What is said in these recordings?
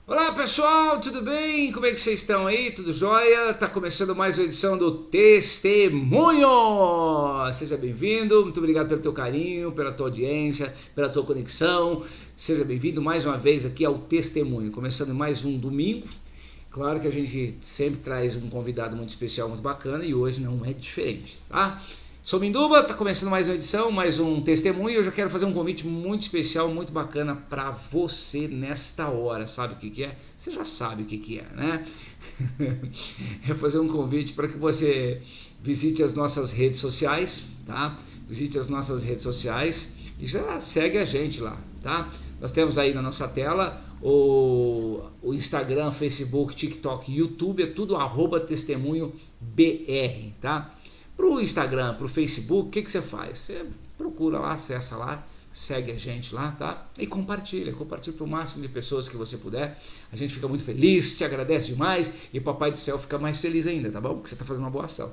Olá pessoal, tudo bem? Como é que vocês estão aí? Tudo jóia? Tá começando mais uma edição do Testemunho! Seja bem-vindo, muito obrigado pelo teu carinho, pela tua audiência, pela tua conexão. Seja bem-vindo mais uma vez aqui ao Testemunho, começando mais um domingo. Claro que a gente sempre traz um convidado muito especial, muito bacana e hoje não é diferente, tá? Sou Minduba, tá começando mais uma edição, mais um testemunho e eu já quero fazer um convite muito especial, muito bacana para você nesta hora. Sabe o que é? Você já sabe o que é, né? É fazer um convite para que você visite as nossas redes sociais, tá? Visite as nossas redes sociais e já segue a gente lá, tá? Nós temos aí na nossa tela o Instagram, Facebook, TikTok, YouTube, é tudo @testemunho BR, tá? Para o Instagram, para o Facebook, o que você faz? Você procura lá, acessa lá, segue a gente lá, tá? E compartilha para o máximo de pessoas que você puder. A gente fica muito feliz, te agradece demais e o Papai do Céu fica mais feliz ainda, tá bom? Porque você está fazendo uma boa ação.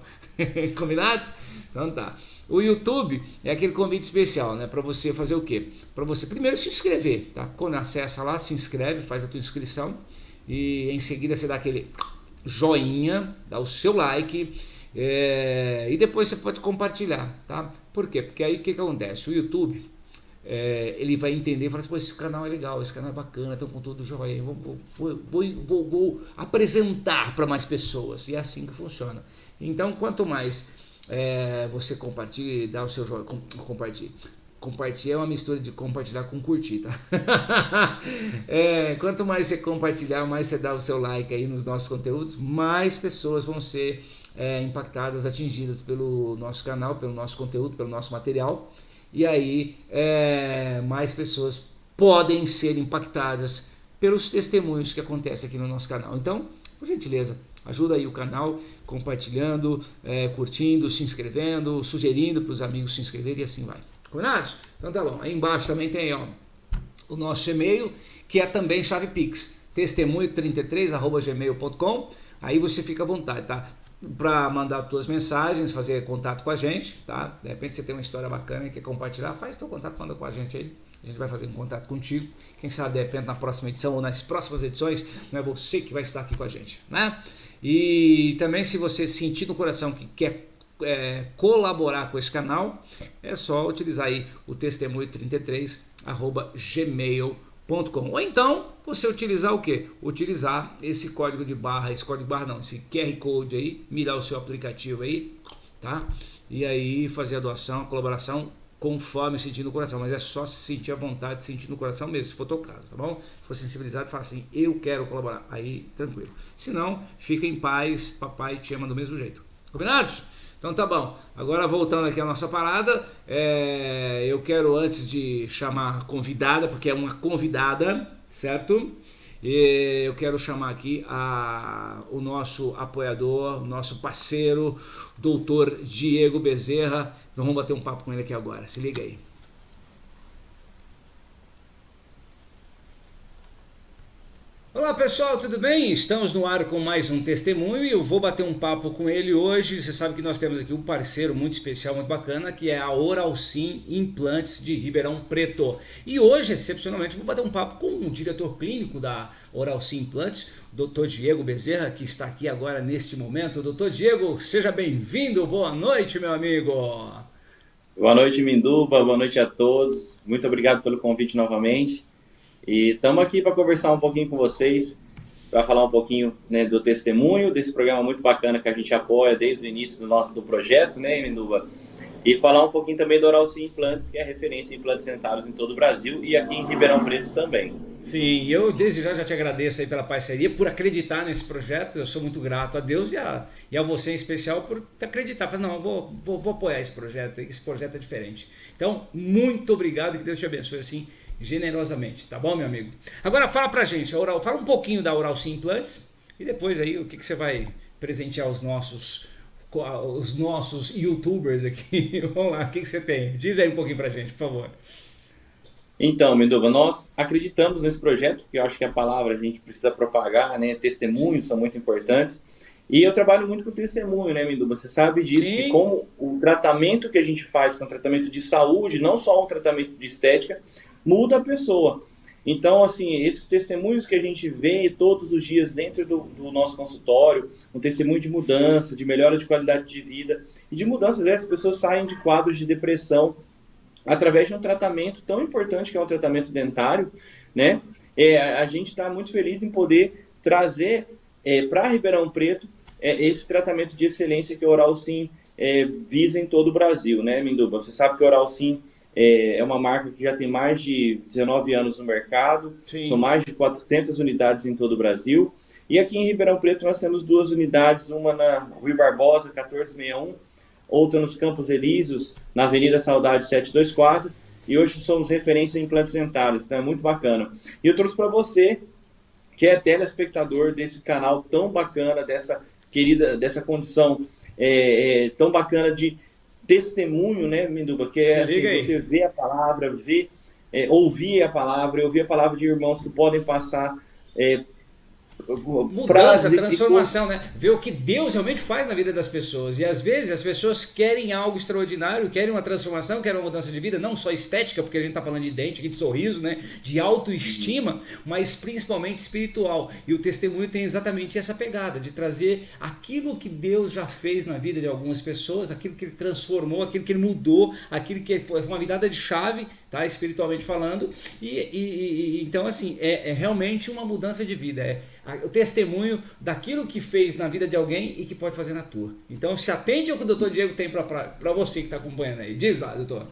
Combinados? Então tá. O YouTube é aquele convite especial, né? Para você fazer o quê? Para você primeiro se inscrever, tá? Quando acessa lá, se inscreve, faz a tua inscrição e em seguida você dá aquele joinha, dá o seu like. E depois você pode compartilhar, tá? Por quê? Porque aí o que acontece? O YouTube ele vai entender e falar assim: pô, esse canal é legal, esse canal é bacana, tem um conteúdo joia, vou apresentar para mais pessoas. E é assim que funciona. Então, quanto mais você compartilha, dá o seu joia, compartilha. Compartilhar é uma mistura de compartilhar com curtir, tá? Quanto mais você compartilhar, mais você dá o seu like aí nos nossos conteúdos, mais pessoas vão ser impactadas, atingidas pelo nosso canal, pelo nosso conteúdo, pelo nosso material. E aí mais pessoas podem ser impactadas pelos testemunhos que acontecem aqui no nosso canal. Então, por gentileza, ajuda aí o canal compartilhando, curtindo, se inscrevendo, sugerindo para os amigos se inscreverem e assim vai. Combinados? Então tá bom. Aí embaixo também tem o nosso e-mail, que é também chave Pix, testemunho33@gmail.com. Aí você fica à vontade, tá? Para mandar suas mensagens, fazer contato com a gente, tá? De repente você tem uma história bacana e quer compartilhar, faz teu contato, manda com a gente aí. A gente vai fazer um contato contigo. Quem sabe, de repente, na próxima edição ou nas próximas edições, não é você que vai estar aqui com a gente, né? E também, se você sentir no coração que quer colaborar com esse canal, é só utilizar aí o testemunho33@gmail.com. Ou então você utilizar o que? Utilizar esse código de barra, esse QR Code aí, mirar o seu aplicativo aí, tá? E aí fazer a doação, a colaboração conforme sentir no coração, mas é só se sentir à vontade, sentir no coração mesmo, se for tocado, tá bom? Se for sensibilizado, fala assim: eu quero colaborar, aí tranquilo. Se não, fica em paz, papai te ama do mesmo jeito. Combinados? Então tá bom, agora voltando aqui à nossa parada, eu quero, antes de chamar a convidada, porque é uma convidada, certo? Eu quero chamar aqui o nosso apoiador, nosso parceiro, doutor Diego Bezerra. Vamos bater um papo com ele aqui agora, se liga aí. Olá pessoal, tudo bem? Estamos no ar com mais um testemunho e eu vou bater um papo com ele hoje. Você sabe que nós temos aqui um parceiro muito especial, muito bacana, que é a Oralsim Implantes de Ribeirão Preto. E hoje, excepcionalmente, vou bater um papo com o diretor clínico da Oralsim Implantes, o Dr. Diego Bezerra, que está aqui agora neste momento. Dr. Diego, seja bem-vindo, boa noite, meu amigo. Boa noite, Minduba, boa noite a todos. Muito obrigado pelo convite novamente. E estamos aqui para conversar um pouquinho com vocês, para falar um pouquinho, né, do testemunho, desse programa muito bacana que a gente apoia desde o início do projeto, né, Minduba? E falar um pouquinho também do Oralsim Implantes, que é referência em implantes dentários em todo o Brasil e aqui em Ribeirão Preto também. Sim, eu desde já te agradeço aí pela parceria, por acreditar nesse projeto. Eu sou muito grato a Deus e a você em especial por acreditar. Falei, não, eu vou apoiar esse projeto é diferente. Então, muito obrigado e que Deus te abençoe assim generosamente, tá bom, meu amigo? Agora fala pra gente, fala um pouquinho da Oralsim Implantes e depois aí o que você vai presentear os nossos youtubers aqui. Vamos lá, o que você tem? Diz aí um pouquinho pra gente, por favor. Então, Minduba, nós acreditamos nesse projeto, porque eu acho que a palavra a gente precisa propagar, né? Testemunhos são muito importantes. E eu trabalho muito com testemunho, né, Minduba? Você sabe disso, que Sim, como o tratamento que a gente faz, que é um tratamento de saúde, não só um tratamento de estética, muda a pessoa. Então, assim, esses testemunhos que a gente vê todos os dias dentro do nosso consultório, um testemunho de mudança, de melhora de qualidade de vida e de mudança, né? As pessoas saem de quadros de depressão através de um tratamento tão importante que é o tratamento dentário, né? A gente está muito feliz em poder trazer para Ribeirão Preto esse tratamento de excelência que a Oral Sim visa em todo o Brasil, né, Minduba? Você sabe que a Oral Sim é uma marca que já tem mais de 19 anos no mercado, Sim. São mais de 400 unidades em todo o Brasil. E aqui em Ribeirão Preto nós temos 2 unidades, uma na Rui Barbosa, 1461, outra nos Campos Elíseos, na Avenida Saudade 724, e hoje somos referência em implantes dentários, então é muito bacana. E eu trouxe para você, que é telespectador desse canal tão bacana, dessa condição tão bacana de testemunho, né, Minduba? Que é assim, você vê a palavra, ouvir a palavra de irmãos que podem passar mudança, transformação, né? Ver o que Deus realmente faz na vida das pessoas. E às vezes as pessoas querem algo extraordinário, querem uma transformação, querem uma mudança de vida, não só estética, porque a gente está falando de dente, aqui de sorriso, né? De autoestima, mas principalmente espiritual. E o testemunho tem exatamente essa pegada, de trazer aquilo que Deus já fez na vida de algumas pessoas, aquilo que Ele transformou, aquilo que Ele mudou, aquilo que foi uma virada de chave, tá? Espiritualmente falando. Então, assim, é realmente uma mudança de vida. O testemunho daquilo que fez na vida de alguém e que pode fazer na tua. Então se atende ao que o doutor Diego tem para você que está acompanhando aí. Diz lá, doutor.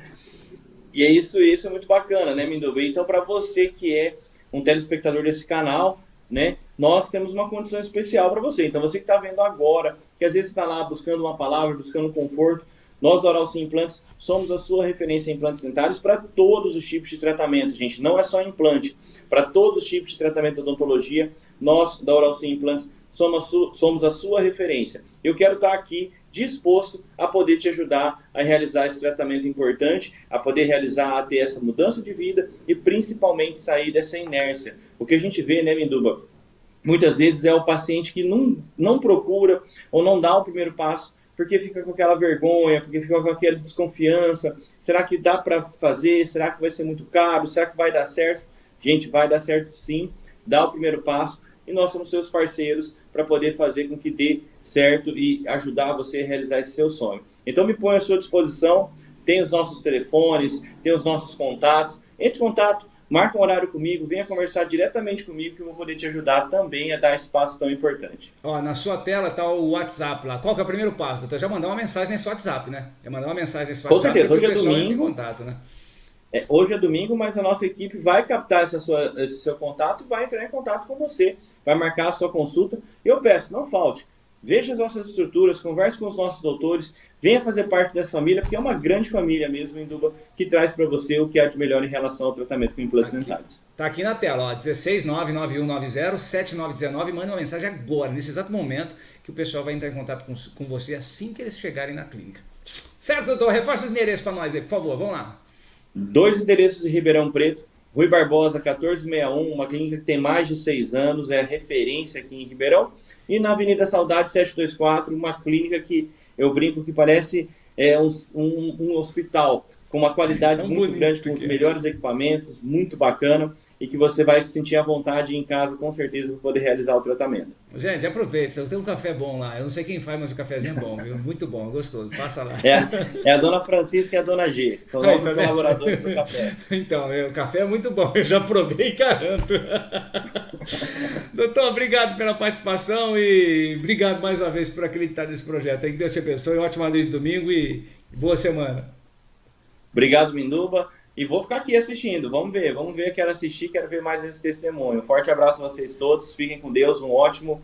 E isso é muito bacana, né, Minduba? Então, para você que é um telespectador desse canal, né, nós temos uma condição especial para você. Então, você que está vendo agora, que às vezes está lá buscando uma palavra, buscando conforto, nós da Oral Sim Implantes somos a sua referência em implantes dentários para todos os tipos de tratamento, gente. Não é só implante. Para todos os tipos de tratamento de odontologia, nós da Oral Sim Implantes somos a sua referência. Eu quero estar aqui disposto a poder te ajudar a realizar esse tratamento importante, a poder a ter essa mudança de vida e principalmente sair dessa inércia. O que a gente vê, né, Minduba? Muitas vezes é o paciente que não procura ou não dá o primeiro passo porque fica com aquela vergonha, porque fica com aquela desconfiança. Será que dá para fazer? Será que vai ser muito caro? Será que vai dar certo? Gente, vai dar certo sim, dá o primeiro passo e nós somos seus parceiros para poder fazer com que dê certo e ajudar você a realizar esse seu sonho. Então me põe à sua disposição, tem os nossos telefones, tem os nossos contatos, entre em contato, marca um horário comigo, venha conversar diretamente comigo que eu vou poder te ajudar também a dar esse passo tão importante. Ó, na sua tela está o WhatsApp lá. Qual que é o primeiro passo, doutor? Já mandar uma mensagem nesse WhatsApp, né? É mandar uma mensagem nesse WhatsApp. Com certeza, hoje é domingo. Entra em contato, né? Hoje é domingo, mas a nossa equipe vai captar esse seu contato e vai entrar em contato com você, vai marcar a sua consulta. Eu peço, não falte, veja as nossas estruturas, converse com os nossos doutores, venha fazer parte dessa família, porque é uma grande família mesmo, Minduba, que traz para você o que há de melhor em relação ao tratamento com implantes dentários. Tá aqui na tela, ó, 16991907919, manda uma mensagem agora, nesse exato momento, que o pessoal vai entrar em contato com você assim que eles chegarem na clínica. Certo, doutor? Refaça os endereços para nós aí, por favor, vamos lá. 2 endereços em Ribeirão Preto, Rui Barbosa 1461, uma clínica que tem mais de 6 anos, é referência aqui em Ribeirão. E na Avenida Saudade 724, uma clínica que eu brinco que parece um hospital, com uma qualidade muito grande, com os melhores equipamentos, muito bacana. E que você vai sentir à vontade em casa, com certeza, para poder realizar o tratamento. Gente, aproveita, tem um café bom lá. Eu não sei quem faz, mas o cafezinho é bom, viu? Muito bom, gostoso. Passa lá. É a dona Francisca e a dona G. São nossos colaboradores do café. Então, o café é muito bom, eu já provei e garanto. Doutor, obrigado pela participação e obrigado mais uma vez por acreditar nesse projeto. Que Deus te abençoe, ótima noite de domingo e boa semana. Obrigado, Minduba. E vou ficar aqui assistindo, vamos ver, quero assistir, quero ver mais esse testemunho. Um forte abraço a vocês todos, fiquem com Deus, uma ótima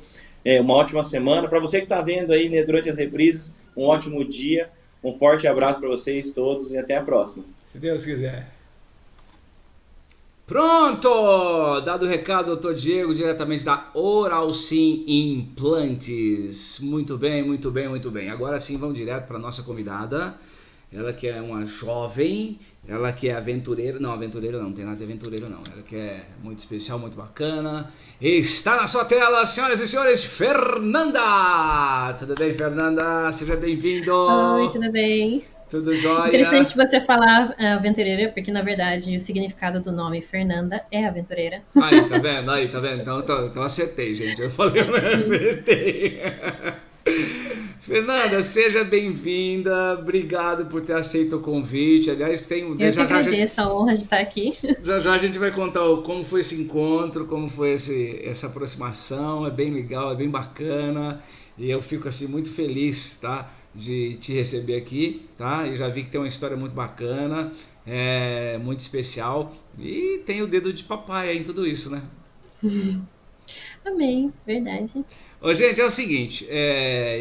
semana. Para você que está vendo aí, né, durante as reprises, um ótimo dia, um forte abraço para vocês todos e até a próxima. Se Deus quiser. Pronto! Dado o recado, doutor Diego, diretamente da Oral Sim Implantes. Muito bem, muito bem, muito bem. Agora sim, vamos direto para a nossa convidada. Ela que é uma jovem, ela que é aventureira, não tem nada de aventureiro não, ela que é muito especial, muito bacana. Está na sua tela, senhoras e senhores, Fernanda! Tudo bem, Fernanda? Seja bem-vindo! Oi, tudo bem? Tudo jóia? Interessante você falar aventureira, porque na verdade o significado do nome Fernanda é aventureira. Aí, tá vendo? Aí, tá vendo? Então acertei, gente. Eu falei, eu acertei. Fernanda, seja bem-vinda. Obrigado por ter aceito o convite. Aliás, Eu que agradeço a honra de estar aqui. Já a gente vai contar como foi esse encontro, como foi essa aproximação. É bem legal, é bem bacana. E eu fico assim muito feliz, tá, de te receber aqui, tá? E já vi que tem uma história muito bacana, muito especial. E tem o dedo de papai aí em tudo isso, né? Amém, verdade. Ô, gente, é o seguinte,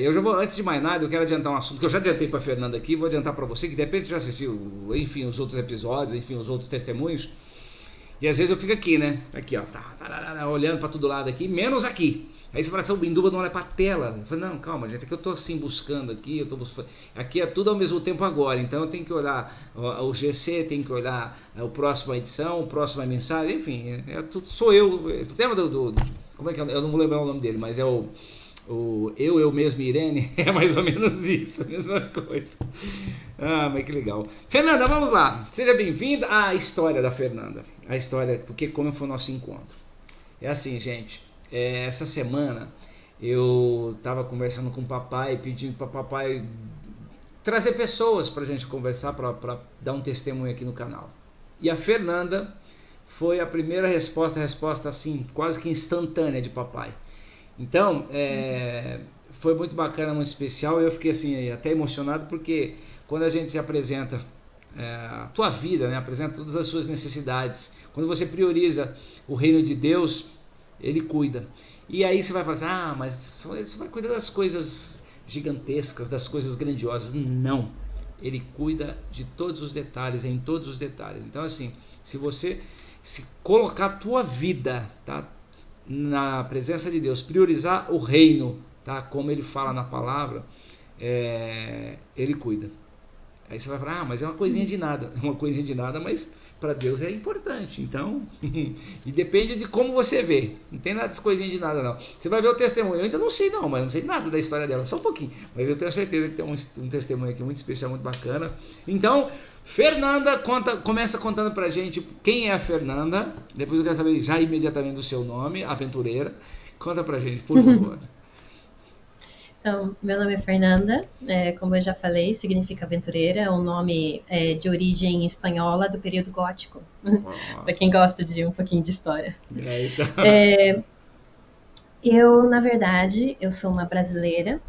eu já vou, antes de mais nada, eu quero adiantar um assunto que eu já adiantei para Fernanda aqui, vou adiantar para você, que de repente já assistiu, enfim, os outros episódios, enfim, os outros testemunhos, e às vezes eu fico aqui, né, aqui ó, olhando para todo lado aqui, menos aqui. Aí você fala assim, o Minduba não olha pra tela. Eu falei, não, calma, gente, é que eu tô assim buscando aqui, aqui é tudo ao mesmo tempo agora, então eu tenho que olhar o GC, tenho que olhar a próxima edição, a próxima mensagem, enfim, tudo, sou eu. Lembra como é que é? Eu não vou lembrar o nome dele, mas é o eu mesmo e Irene, é mais ou menos isso, a mesma coisa. Ah, mas que legal. Fernanda, vamos lá, seja bem-vinda à história da Fernanda, a história, porque como foi o nosso encontro. É assim, gente. Essa semana eu estava conversando com o papai, pedindo para o papai trazer pessoas para a gente conversar, para dar um testemunho aqui no canal. E a Fernanda foi a primeira resposta assim, quase que instantânea de papai. Então, foi muito bacana, muito especial. Eu fiquei assim, até emocionado, porque quando a gente se apresenta a tua vida, né, apresenta todas as suas necessidades, quando você prioriza o reino de Deus, Ele cuida. E aí você vai falar assim, mas ele só vai cuidar das coisas gigantescas, das coisas grandiosas. Não. Ele cuida de todos os detalhes, em todos os detalhes. Então assim, se você colocar a tua vida, tá, na presença de Deus, priorizar o reino, tá, como ele fala na palavra, ele cuida. Aí você vai falar, mas é uma coisinha de nada. É uma coisinha de nada, mas para Deus é importante. Então, e depende de como você vê. Não tem nada de coisinha de nada, não. Você vai ver o testemunho. Eu ainda não sei, não, mas não sei nada da história dela, só um pouquinho. Mas eu tenho certeza que tem um testemunho aqui muito especial, muito bacana. Então, Fernanda, começa contando pra gente quem é a Fernanda. Depois eu quero saber já imediatamente do seu nome, aventureira. Conta pra gente, por favor. Então, meu nome é Fernanda, como eu já falei, significa aventureira, é um nome de origem espanhola do período gótico, para quem gosta de um pouquinho de história. Isso. Eu, na verdade, eu sou uma brasileira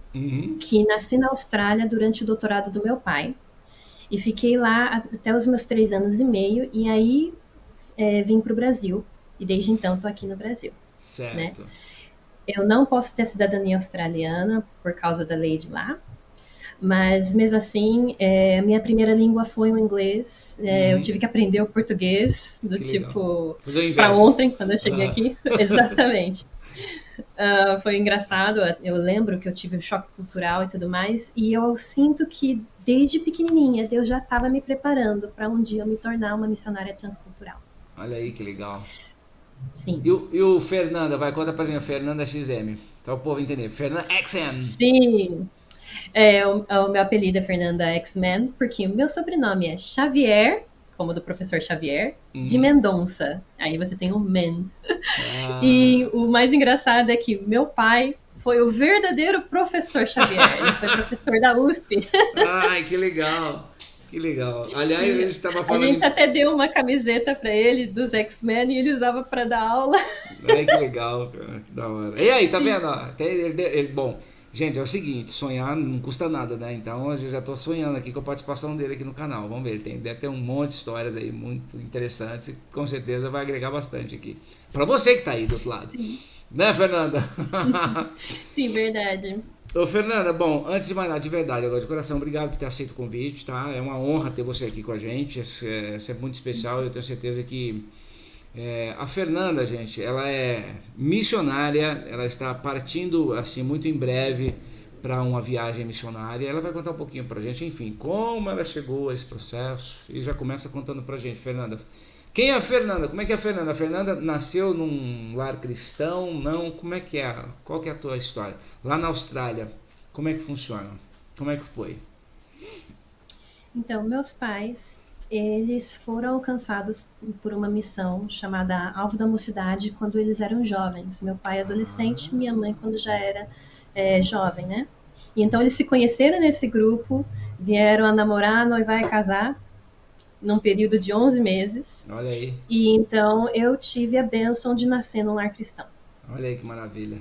que nasci na Austrália durante o doutorado do meu pai, e fiquei lá até os meus 3 anos e meio, e aí vim para o Brasil, e desde então estou aqui no Brasil. Certo. Né? Eu não posso ter cidadania australiana por causa da lei de lá, mas mesmo assim, minha primeira língua foi o inglês. Eu tive que aprender o português, do tipo, para ontem, quando eu cheguei aqui. Exatamente. Foi engraçado, eu lembro que eu tive um choque cultural e tudo mais, e eu sinto que desde pequenininha Deus já estava me preparando para um dia eu me tornar uma missionária transcultural. Olha aí que legal. Sim. E o Fernanda, vai, conta pra gente, Fernanda XM, para o povo entender. Fernanda XM. Sim. O meu apelido é Fernanda X-Men, porque o meu sobrenome é Xavier, como do professor Xavier, de Mendonça. Aí você tem o Men. E o mais engraçado é que meu pai foi o verdadeiro professor Xavier. Ele foi professor da USP. Ai, que legal. Que legal. Aliás, a gente estava falando... A gente até deu uma camiseta para ele dos X-Men e ele usava para dar aula. Ai, que legal, cara. Que da hora. E aí, tá vendo? Bom, gente, é o seguinte, sonhar não custa nada, né? Então, eu já tô sonhando aqui com a participação dele aqui no canal. Vamos ver, deve ter um monte de histórias aí muito interessantes e com certeza vai agregar bastante aqui. Para você que tá aí do outro lado. Sim. Né, Fernanda? Sim, verdade. Ô, Fernanda, bom, antes de mais nada, de verdade, agora de coração, obrigado por ter aceito o convite, tá? É uma honra ter você aqui com a gente, é sempre muito especial, eu tenho certeza que a Fernanda, gente, ela é missionária, ela está partindo, assim, muito em breve para uma viagem missionária, ela vai contar um pouquinho pra gente, enfim, como ela chegou a esse processo, e já começa contando pra gente, Fernanda. Quem é a Fernanda? Como é que é a Fernanda? A Fernanda nasceu num lar cristão? Não? Como é que é? Qual que é a tua história? Lá na Austrália, como é que funciona? Como é que foi? Então, meus pais, eles foram alcançados por uma missão chamada Alvo da Mocidade quando eles eram jovens. Meu pai adolescente, minha mãe quando já era jovem, né? E então eles se conheceram nesse grupo, vieram a namorar, noivar e casar num período de 11 meses. Olha aí, E então eu tive a bênção de nascer num lar cristão. olha aí que maravilha.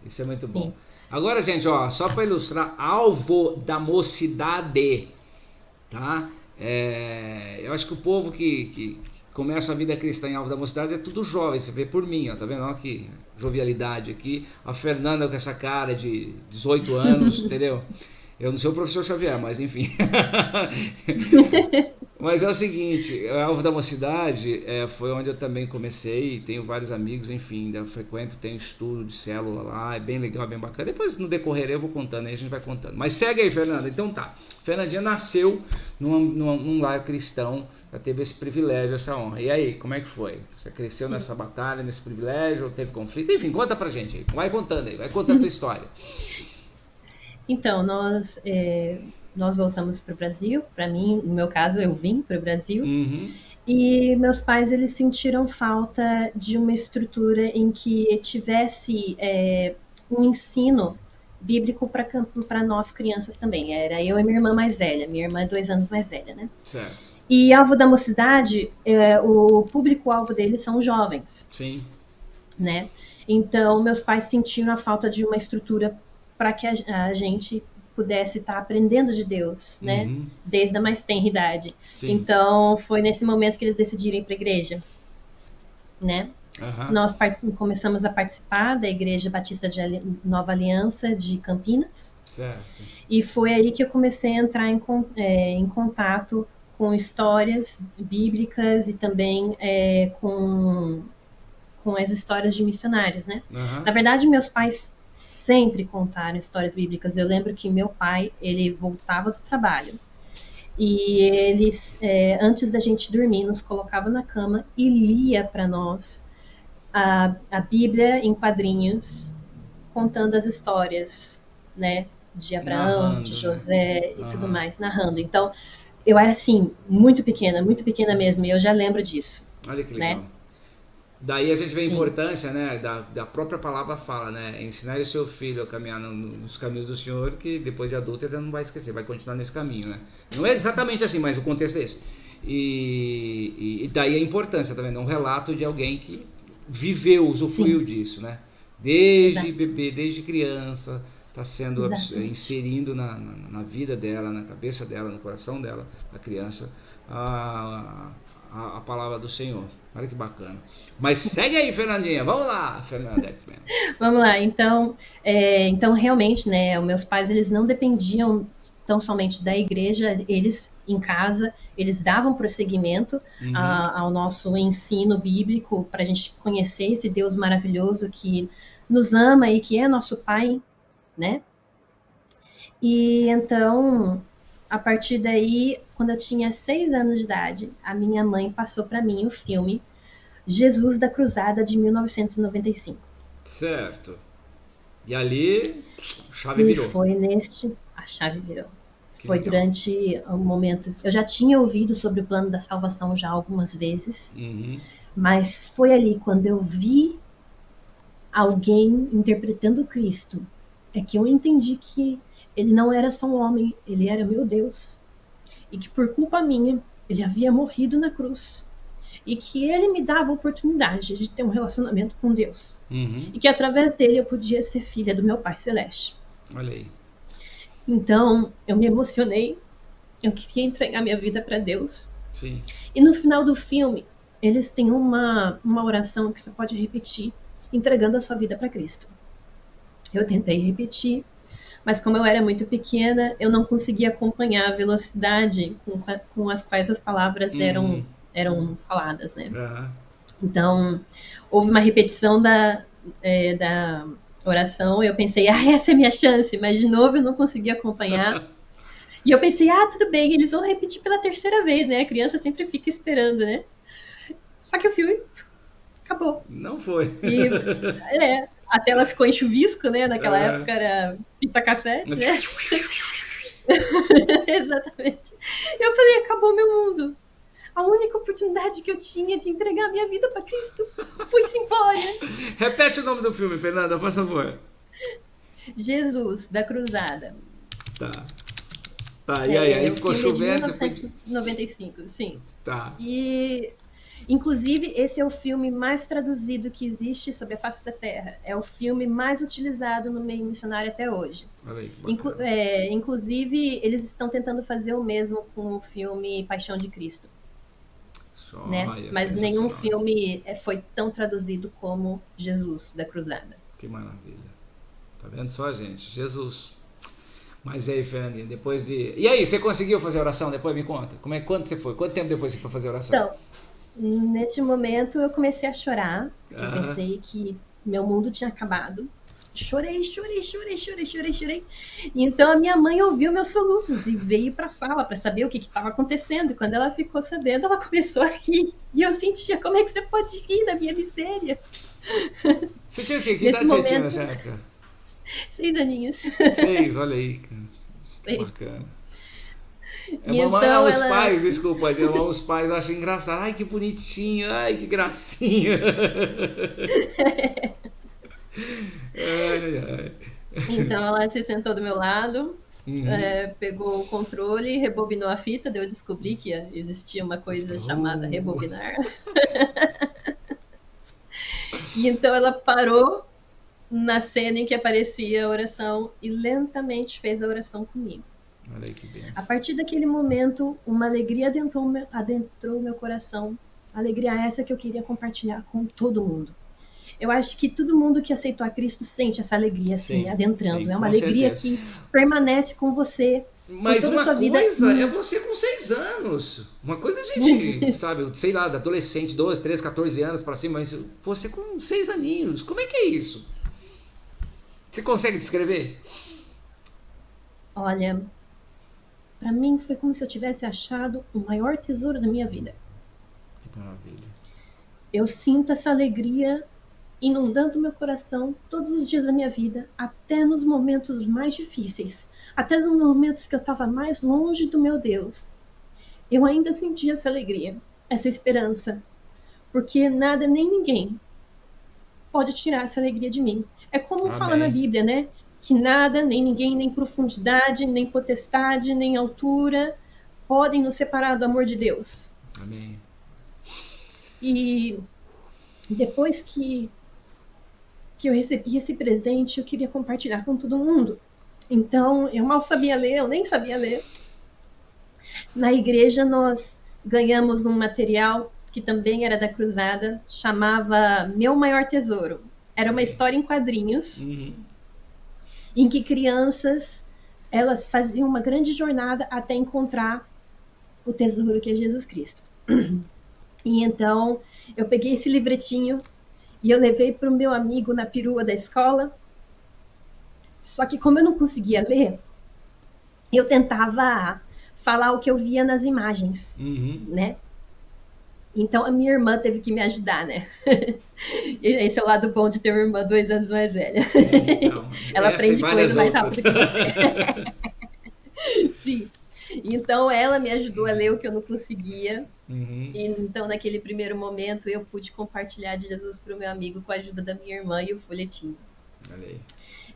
Isso é muito bom. Sim. Agora, gente, ó, só para ilustrar, alvo da mocidade, tá? Eu acho que o povo que começa a vida cristã em alvo da mocidade é tudo jovem. Você vê por mim, ó, tá vendo? Ó, que jovialidade aqui. A Fernanda com essa cara de 18 anos, entendeu? Eu não sou o professor Xavier, mas enfim. Mas é o seguinte, a Alvo da Mocidade foi onde eu também comecei, tenho vários amigos, enfim, ainda frequento, tenho estudo de célula lá, é bem legal, é bem bacana. Depois no decorrer eu vou contando, aí a gente vai contando. Mas segue aí, Fernanda. Então tá, Fernandinha nasceu num lar cristão, já teve esse privilégio, essa honra. E aí, como é que foi? Você cresceu nessa batalha, nesse privilégio, teve conflito? Enfim, conta pra gente aí, vai contando aí, vai contando a tua história. Então, nós voltamos para o Brasil. Para mim, no meu caso, eu vim para o Brasil. Uhum. E meus pais, eles sentiram falta de uma estrutura em que tivesse um ensino bíblico para nós crianças também. Era eu e minha irmã mais velha. Minha irmã é 2 anos mais velha, né? Certo. E Alvo da Mocidade, o público-alvo deles são jovens, Sim. né? Então, meus pais sentiram a falta de uma estrutura para que a gente pudesse estar aprendendo de Deus, né? Uhum. Desde a mais tenra idade. Sim. Então, foi nesse momento que eles decidiram ir para a igreja, né? Aham. Nós começamos a participar da Igreja Batista de Nova Aliança de Campinas. Certo. E foi aí que eu comecei a entrar em contato com histórias bíblicas e também com as histórias de missionários, né? Aham. Na verdade, meus pais sempre contaram histórias bíblicas. Eu lembro que meu pai, ele voltava do trabalho e eles, antes da gente dormir, nos colocava na cama e lia para nós a Bíblia em quadrinhos, contando as histórias, né? De Abraão, Narrando, de né? José e tudo Aham. mais, narrando. Então, eu era assim, muito pequena mesmo, e eu já lembro disso, Olha que né? legal. Daí a gente vê a Sim. importância, né, da própria palavra fala, né, ensinar o seu filho a caminhar nos caminhos do Senhor, que depois de adulto ele não vai esquecer, vai continuar nesse caminho, né. Não é exatamente assim, mas o contexto é esse. E daí a importância, tá vendo? É um relato de alguém que viveu, usufruiu Sim. disso, né. Desde Exato. bebê, desde criança, está sendo Exatamente. inserindo na vida dela, na cabeça dela, no coração dela, da criança, a palavra do Senhor. Olha que bacana. Mas segue aí, Fernandinha. Vamos lá, Fernanda X-Men. Vamos lá, então, realmente, né, os meus pais, eles não dependiam tão somente da igreja, eles em casa, eles davam prosseguimento Uhum. ao nosso ensino bíblico para a gente conhecer esse Deus maravilhoso que nos ama e que é nosso Pai, né? E então, a partir daí, quando eu tinha 6 anos de idade, a minha mãe passou para mim o filme Jesus da Cruzada de 1995. Certo. E ali, a chave E virou. foi a chave virou. Que Foi legal. durante um momento, eu já tinha ouvido sobre o plano da salvação já algumas vezes, Uhum. mas foi ali quando eu vi alguém interpretando Cristo, é que eu entendi que ele não era só um homem, ele era meu Deus. E que por culpa minha, ele havia morrido na cruz. E que ele me dava a oportunidade de ter um relacionamento com Deus. Uhum. E que através dele eu podia ser filha do meu Pai Celeste. Olha aí. Então, eu me emocionei. Eu queria entregar minha vida para Deus. Sim. E no final do filme, eles têm uma oração que você pode repetir, entregando a sua vida para Cristo. Eu tentei repetir, mas como eu era muito pequena, eu não conseguia acompanhar a velocidade com as quais as palavras eram faladas, né? Uhum. Então, houve uma repetição da oração, eu pensei, essa é a minha chance, mas de novo eu não conseguia acompanhar. E eu pensei, tudo bem, eles vão repetir pela terceira vez, né? A criança sempre fica esperando, né? Só que o filme acabou. Não foi. E a tela ficou em chuvisco, né? Naquela época era fita cassete, né? Exatamente. Eu falei, acabou meu mundo. A única oportunidade que eu tinha de entregar minha vida para Cristo foi-se embora. Repete o nome do filme, Fernanda, por favor. Jesus, da Cruzada. Tá. Tá, e aí? Aí O ficou filme é de chovendo, você foi... 1995, sim. Tá. E, inclusive, esse é o filme mais traduzido que existe sobre a face da Terra. É o filme mais utilizado no meio missionário até hoje. Olha aí, que bacana. Inclusive, eles estão tentando fazer o mesmo com o filme Paixão de Cristo. Né? Joia, Mas nenhum sensacional. filme foi tão traduzido como Jesus, da Cruzada. Que maravilha. Tá vendo só, gente? Jesus. Mas e aí, Fernandinha, depois de... E aí, você conseguiu fazer oração? Depois me conta. Quanto você foi? Quanto tempo depois você foi fazer oração? Então, neste momento eu comecei a chorar, porque eu pensei que meu mundo tinha acabado. Chorei. Então a minha mãe ouviu meus soluços e veio para a sala para saber o que estava acontecendo. E quando ela ficou sabendo, ela começou a rir. E eu sentia, como é que você pode rir da minha miséria? Você tinha o quê? Que idade você tinha nessa época? 6 aninhos. 6, olha aí, cara. Que bacana. Então, os pais, desculpa, os pais acham engraçado. Ai, que bonitinho, ai, que gracinha. Ai. Então ela se sentou do meu lado, pegou o controle, rebobinou a fita, daí eu descobri que existia uma coisa chamada rebobinar. E então ela parou na cena em que aparecia a oração e lentamente fez a oração comigo. Olha aí que benção. A partir daquele momento, uma alegria adentrou o meu coração. Alegria essa que eu queria compartilhar com todo mundo. Eu acho que todo mundo que aceitou a Cristo sente essa alegria assim, adentrando. É uma alegria que permanece com você. Mas toda uma a sua vida. coisa é você com 6 anos. Uma coisa a gente, sabe, sei lá, da adolescente, 12, 13, 14 anos pra cima, mas você com 6 aninhos. Como é que é isso? Você consegue descrever? Olha, pra mim foi como se eu tivesse achado o maior tesouro da minha vida. Que maravilha. Eu sinto essa alegria inundando meu coração todos os dias da minha vida, até nos momentos mais difíceis, até nos momentos que eu estava mais longe do meu Deus. Eu ainda sentia essa alegria, essa esperança, porque nada nem ninguém pode tirar essa alegria de mim. É como fala na Bíblia, né? Que nada, nem ninguém, nem profundidade, nem potestade, nem altura podem nos separar do amor de Deus. Amém. E depois que eu recebi esse presente, eu queria compartilhar com todo mundo. Então, eu mal sabia ler, eu nem sabia ler. Na igreja, nós ganhamos um material que também era da Cruzada, chamava Meu Maior Tesouro. Era uma história em quadrinhos, em que crianças, elas faziam uma grande jornada até encontrar o tesouro que é Jesus Cristo. E então, eu peguei esse livretinho e eu levei para o meu amigo na perua da escola. Só que como eu não conseguia ler, eu tentava falar o que eu via nas imagens, né? Então a minha irmã teve que me ajudar, né? Esse é o lado bom de ter uma irmã 2 anos mais velha. Então, ela aprende coisas mais rápido que você. Sim. Então ela me ajudou a ler o que eu não conseguia. E, então naquele primeiro momento eu pude compartilhar de Jesus para o meu amigo com a ajuda da minha irmã e o folhetinho.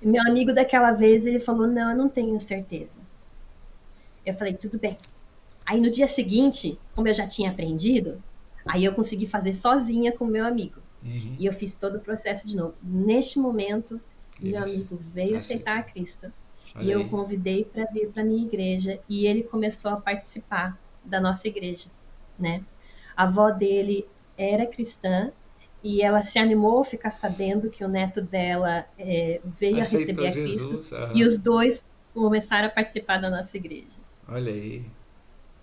Meu amigo daquela vez, ele falou, não, eu não tenho certeza. Eu falei, tudo bem. Aí no dia seguinte, como eu já tinha aprendido, aí eu consegui fazer sozinha com o meu amigo. E eu fiz todo o processo de novo. Neste momento, meu amigo veio aceitar a Cristo. E eu o convidei para vir para a minha igreja. E ele começou a participar da nossa igreja, né? A avó dele era cristã. E ela se animou a ficar sabendo que o neto dela veio aceitou a receber a Cristo. E os dois começaram a participar da nossa igreja. Olha aí,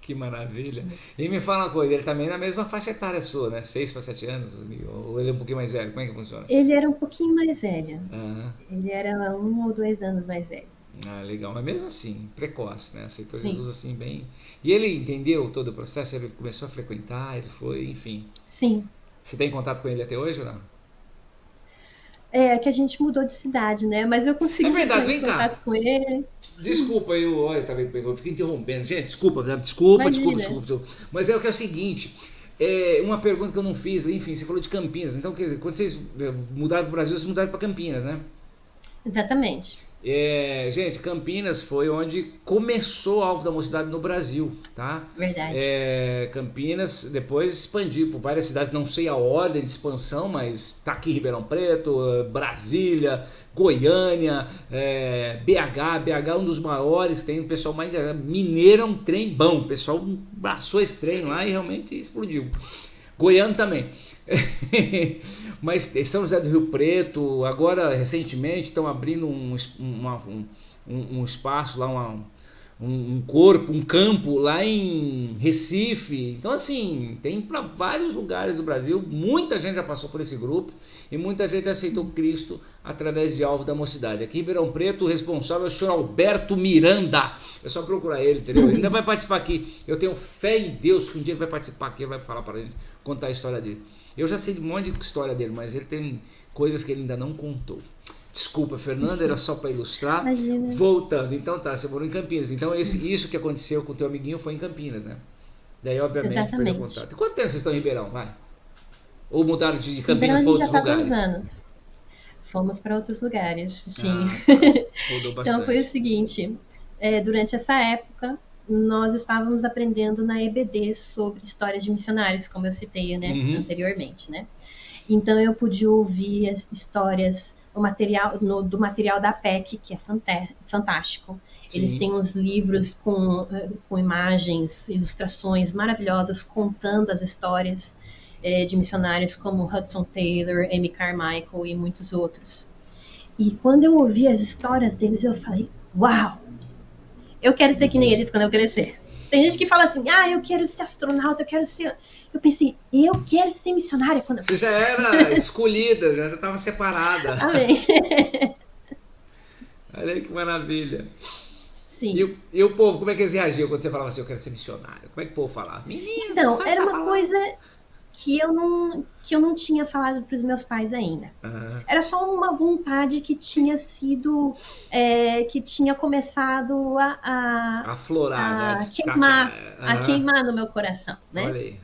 que maravilha. E me fala uma coisa, ele também na mesma faixa etária sua, né? 6 para 7 anos? Ou ele é um pouquinho mais velho? Como é que funciona? Ele era um pouquinho mais velho. Ele era 1 ou 2 anos mais velho. Ah, legal. Mas mesmo assim, precoce, né? Aceitou Jesus assim bem... E ele entendeu todo o processo? Ele começou a frequentar, ele foi, enfim... Sim. Você tem contato com ele até hoje ou não? que a gente mudou de cidade, né? Mas eu É consegui verdade, entrar em vem cá. contato com ele. Desculpa, olha, tá vendo, eu fico interrompendo. Gente, desculpa. Imagina. Mas é o que é o seguinte, uma pergunta que eu não fiz, enfim, você falou de Campinas, então quer dizer, quando vocês mudaram para o Brasil, vocês mudaram para Campinas, né? Exatamente. Gente, Campinas foi onde começou o Alvo da Mocidade no Brasil, tá? Verdade. Campinas depois expandiu por várias cidades, não sei a ordem de expansão, mas tá aqui Ribeirão Preto, Brasília, Goiânia, BH é um dos maiores, tem o pessoal mais mineiro, é um trem bom, o pessoal abraçou esse trem lá e realmente explodiu. Goiânia também. Mas São José do Rio Preto, agora recentemente estão abrindo um espaço lá, um campo lá em Recife. Então, assim, tem para vários lugares do Brasil. Muita gente já passou por esse grupo e muita gente aceitou Cristo através de Alvo da Mocidade. Aqui em Ribeirão Preto, o responsável é o senhor Alberto Miranda. É só procurar ele, entendeu? Ele ainda vai participar aqui. Eu tenho fé em Deus que um dia ele vai participar aqui, ele vai falar para gente, contar a história dele. Eu já sei de um monte de história dele, mas ele tem coisas que ele ainda não contou. Desculpa, Fernanda, era só para ilustrar. Imagina. Voltando, então tá, você morou em Campinas. Então isso que aconteceu com o teu amiguinho foi em Campinas, né? Daí, obviamente, perdeu contato. E quanto tempo vocês estão em Ribeirão, vai? Ou mudaram de Campinas para outros lugares? Já tá 2 anos. Fomos para outros lugares, sim. Mudou bastante. Então foi o seguinte, durante essa época, nós estávamos aprendendo na EBD sobre histórias de missionários, como eu citei, né, anteriormente, né? Então eu pude ouvir as histórias, do material da PEC, que é fantástico. Sim. Eles têm uns livros com imagens, ilustrações maravilhosas, contando as histórias de missionários como Hudson Taylor, Amy Carmichael e muitos outros. E quando eu ouvi as histórias deles, eu falei, uau! Eu quero ser que nem eles quando eu crescer. Tem gente que fala assim, eu quero ser astronauta, eu quero ser... Eu pensei, eu quero ser missionária quando eu... Você já era escolhida, já estava separada. Amém. Olha aí que maravilha. Sim. E o povo, como é que eles reagiam quando você falava assim, eu quero ser missionária? Como é que o povo falava? Menina, então, você era uma coisa que eu não tinha falado para os meus pais ainda. Era só uma vontade que tinha sido, que tinha começado a aflorar, a queimar no meu coração, né? Olha aí.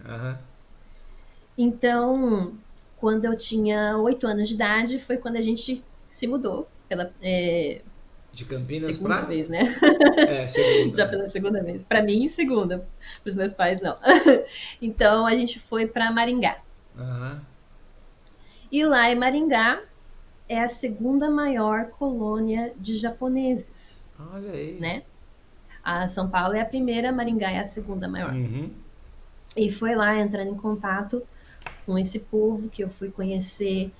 Então, quando eu tinha 8 anos de idade, foi quando a gente se mudou de Campinas segunda vez, né? Segunda. Já pela segunda vez. Para mim, segunda. Para os meus pais, não. Então, a gente foi para Maringá. E lá em Maringá é a segunda maior colônia de japoneses. Olha aí. Né? A São Paulo é a primeira, Maringá é a segunda maior. E foi lá entrando em contato com esse povo que eu fui conhecer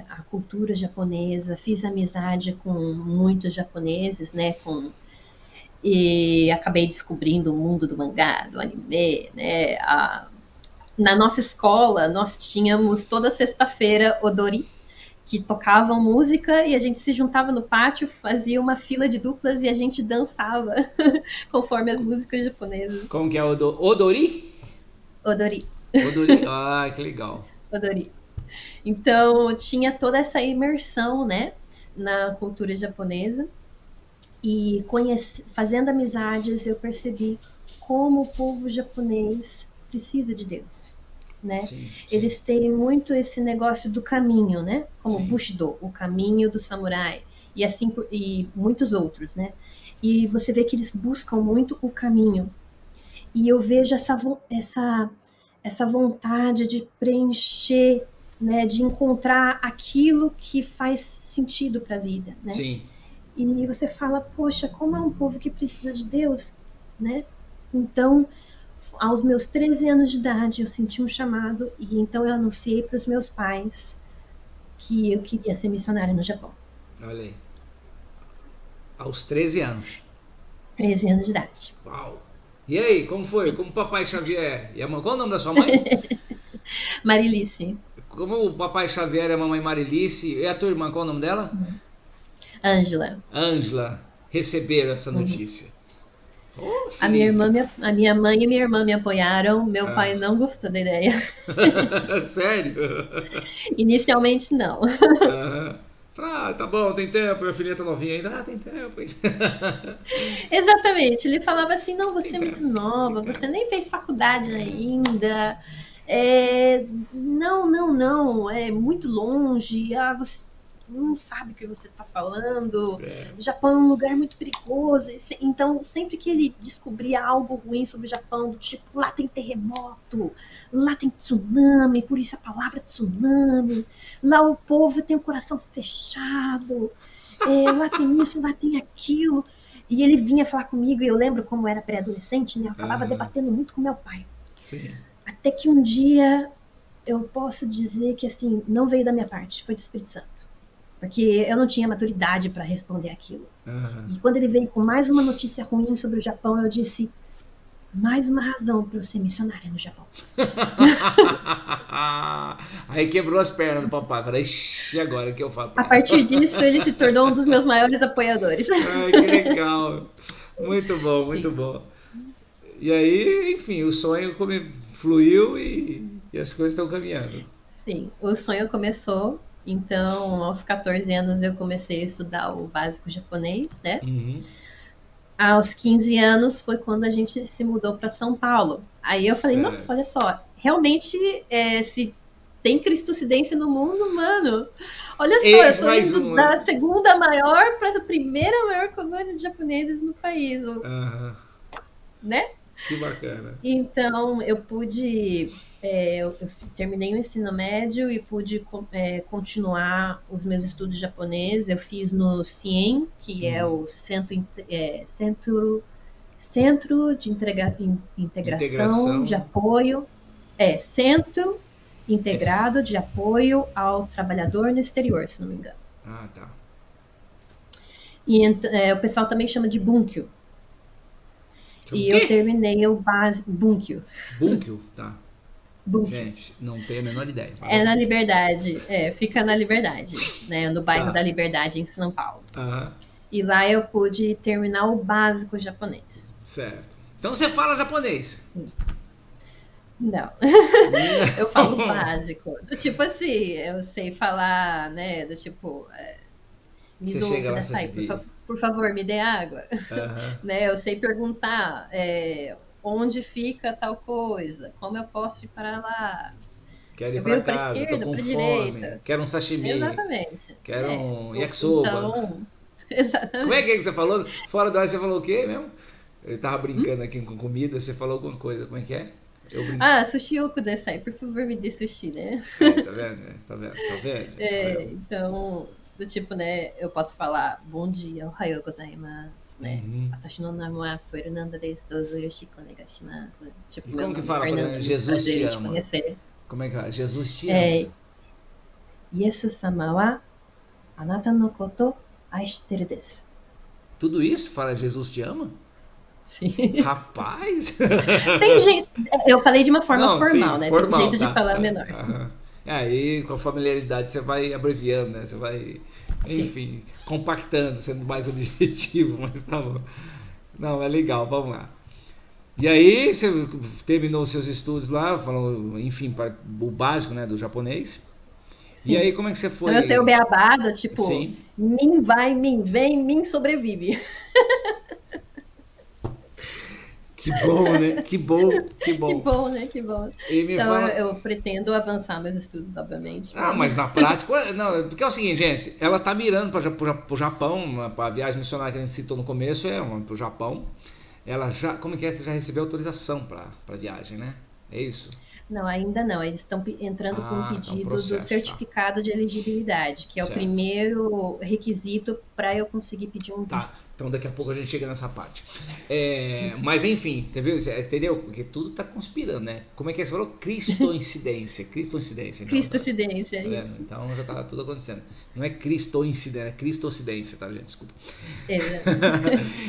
a cultura japonesa, fiz amizade com muitos japoneses, né, e acabei descobrindo o mundo do mangá, do anime, né, na nossa escola nós tínhamos toda sexta-feira odori, que tocavam música e a gente se juntava no pátio, fazia uma fila de duplas e a gente dançava conforme as músicas japonesas. Como que é odori? Odori. Odori, que legal. Odori. Então, tinha toda essa imersão, né, na cultura japonesa. E fazendo amizades, eu percebi como o povo japonês precisa de Deus, né? Sim. Eles têm muito esse negócio do caminho, né? Como Bushido, o caminho do samurai, e assim e muitos outros, né? E você vê que eles buscam muito o caminho. E eu vejo essa vontade de preencher, né, de encontrar aquilo que faz sentido para a vida, né? Sim. E você fala, poxa, como é um povo que precisa de Deus, né? Então, aos meus 13 anos de idade, eu senti um chamado e então eu anunciei para os meus pais que eu queria ser missionária no Japão. Olha aí. Aos 13 anos. 13 anos de idade. Uau! E aí, como foi? Como o papai Xavier e a mãe... Qual é o nome da sua mãe? Marilice. Como o papai Xavier e a mamãe Marilice, e a tua irmã, qual é o nome dela? Ângela. Ângela receberam essa notícia. Ô, A minha filhinha. irmã, a minha mãe e minha irmã me apoiaram. Meu pai Ah. não gostou da ideia. Sério? Inicialmente, não. Aham. Fala, tá bom, tem tempo, minha filhinha tá novinha ainda. Ah, tem tempo. Exatamente. Ele falava assim: não, Tem você é muito tempo, tem nova, você tempo. nem fez faculdade É, ainda. Não, não, não, é muito longe. Ah, você não sabe o que você está falando. é. O Japão é um lugar muito perigoso. Então, sempre que ele descobria algo ruim sobre o Japão, do tipo, lá tem terremoto, lá tem tsunami, por isso a palavra tsunami, lá o povo tem o coração fechado, lá tem isso, lá tem aquilo. E ele vinha falar comigo, e eu lembro como era pré-adolescente, né? Eu acabava Aham, debatendo muito com meu pai. sim. Até que um dia eu posso dizer que, assim, não veio da minha parte, foi do Espírito Santo. Porque eu não tinha maturidade para responder aquilo. Aham. E quando ele veio com mais uma notícia ruim sobre o Japão, eu disse: mais uma razão para eu ser missionária no Japão. Aí quebrou as pernas do papai. Falei, ixi, agora o que eu falo A pra ela? partir disso, ele se tornou um dos meus maiores apoiadores. Ai, que legal. Muito bom, muito Sim, bom. E aí, enfim, o sonho fluiu e as coisas estão caminhando. sim, o sonho começou. Então, aos 14 anos, eu comecei a estudar o básico japonês, né? Uhum. Aos 15 anos foi quando a gente se mudou para São Paulo. Aí eu falei, nossa, Certo. olha só, realmente, se tem cristocidência no mundo, mano, olha só, eu Eis tô mais indo um, né? da segunda maior para a primeira maior colônia de japoneses no país, Aham. né? Que bacana. Então, eu pude. Eu terminei o ensino médio e pude continuar os meus estudos japoneses. Eu fiz no CIEM, que é Uhum. o Centro de Integração de Integração. Apoio. Centro É... Integrado de Apoio ao Trabalhador no Exterior, se não me engano. Ah, tá. E o pessoal também chama de Bunkyo. Chama o E eu quê? terminei o básico. Bunkyo. Bunkyo? Tá. Bunkyo. Gente, não tenho a menor ideia, mas É na ok. Liberdade, fica na Liberdade, né, no bairro da Tá. Liberdade, em São Paulo. Aham. E lá eu pude terminar o básico japonês. Certo. Então você fala japonês? Não, eu falo Não. básico. Do tipo assim, eu sei falar, né, do tipo, Você miso chega lá, você se kudasai, vira. por favor, me dê água. Aham. Né, eu sei perguntar onde fica tal coisa, como eu posso ir para lá. Quero ir Eu pra viro para a casa, tô esquerda, com para a fome. direita. Quero um sashimi. Exatamente. Quero um yakisoba. Então, Como é exatamente. que você falou? Fora do ar você falou o quê mesmo? Eu tava Hum? brincando aqui com comida, você falou alguma coisa. Como é que é? Eu brinco. Ah, sushi okudasai, por favor, me dê sushi, né? Aí, tá vendo? Tá vendo? Tá vendo, gente? Tá vendo? Então, do tipo, né, eu posso falar bom dia, ohayou gozaimasu, né? Uhum. Watashi no nome wa Fernanda desu, dozo yoroshiku onegaishimasu. E Tipo, meu como que nome é fala, por exemplo, Fernanda, muito Jesus prazer te em te ama? conhecer. Como é que fala? Jesus te ama. É, Yesu-sama wa anata no koto aishiteru desu. Tudo isso fala Jesus te ama? Sim. Rapaz! Tem jeito, eu falei de uma forma Não, sim, formal, né? Tem formal, jeito de tá, falar tá. menor. Aham. Aí, com a familiaridade, você vai abreviando, né? Você vai, Sim. enfim, compactando, sendo mais objetivo, mas tá bom. Não, é legal, vamos lá. E aí, você terminou os seus estudos lá, falou, enfim, o básico, né, do japonês. E Sim. aí, como é que você Então eu sei o foi? beabá do tipo, Sim. min vai, min vem, min sobrevive. Que bom, né? Que bom, que Que bom. bom, né? Que bom. E me Então fala. eu pretendo avançar meus estudos, obviamente. Ah, mas na prática. Não, porque é o seguinte, gente, ela tá mirando para o Japão, a viagem missionária que a gente citou no começo é para o Japão. Ela já. Como é que é? Você já recebeu autorização para viagem, né? É isso? Não, ainda não. Eles estão entrando com um Ah, tá um pedido do processo, tá. certificado de elegibilidade, que é o Certo. primeiro requisito para eu conseguir pedir um Tá, visto. então daqui a pouco a gente chega nessa parte. Sim. Mas enfim, entendeu? Porque tudo tá conspirando, né? Como é que é? Você falou? Cristoincidência. Cristoincidência, então, tá. Cristocidência, Tá é vendo? isso. Então já tá tudo acontecendo. Não é cristoincidência, é cristocidência, tá, gente? Desculpa. Exato.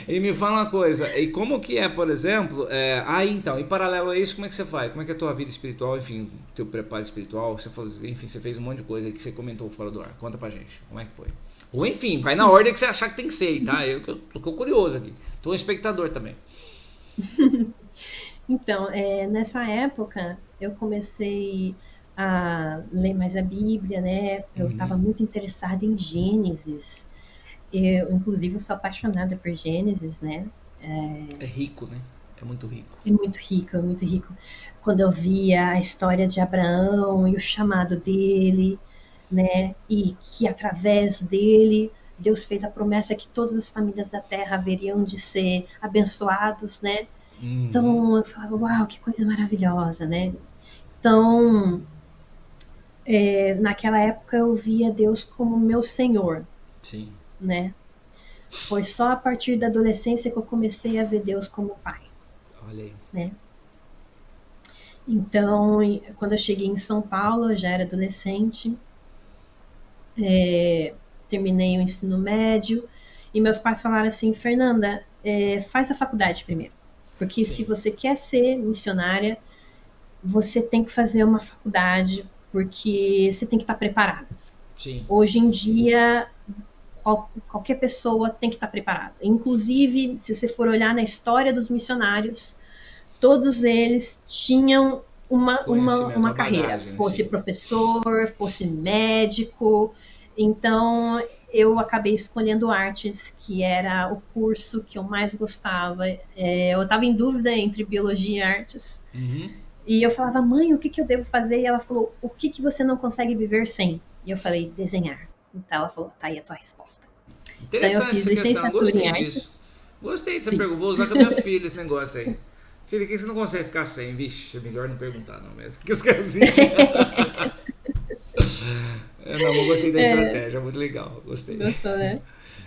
E me fala uma coisa, e como que é, por exemplo, então, em paralelo a isso, como é que você faz? Como é que é a tua vida espiritual, enfim, teu preparo espiritual, você falou, enfim, você fez um monte de coisa aí que você comentou fora do ar. Conta pra gente, como é que foi? Ou enfim, vai na Sim. ordem que você achar que tem que ser, tá? Eu tô curioso aqui. Tô um espectador também. Então, nessa época, eu comecei a ler mais a Bíblia, né? Eu estava Uhum. muito interessada em Gênesis. Eu, inclusive, eu sou apaixonada por Gênesis, né? É rico, né? É muito rico. É muito rico, é muito rico. Quando eu via a história de Abraão e o chamado dele, né? E que através dele Deus fez a promessa que todas as famílias da terra haveriam de ser abençoados, né? Uhum. Então eu falava, uau, que coisa maravilhosa, né? Então, naquela época eu via Deus como meu Senhor, Sim. né? Foi só a partir da adolescência que eu comecei a ver Deus como pai, Olha aí. né? Então, quando eu cheguei em São Paulo, eu já era adolescente, terminei o ensino médio e meus pais falaram assim, Fernanda, faz a faculdade primeiro, porque se Sim. você quer ser missionária, você tem que fazer uma faculdade, porque você tem que estar preparada. Sim. Hoje em dia, qualquer pessoa tem que estar preparada. Inclusive, se você for olhar na história dos missionários, todos eles tinham Conhecimento, uma uma carreira, bagagem, fosse assim. professor, fosse médico. Então, eu acabei escolhendo artes, que era o curso que eu mais gostava. Eu estava em dúvida entre biologia e artes. Uhum. E eu falava, mãe, o que, que eu devo fazer? E ela falou, o que, que você não consegue viver sem? E eu falei, desenhar. Então ela falou, tá aí a tua resposta. Então eu Interessante fiz essa questão. licenciatura em Gostei arte. disso. Gostei dessa Sim. pergunta. Vou usar com a minha filha esse negócio aí. Filha, que você não consegue ficar sem? Vixe, é melhor não perguntar, não mesmo. Que esqueci. Não, mas gostei da estratégia. Muito legal. Gostei. Gostou, né?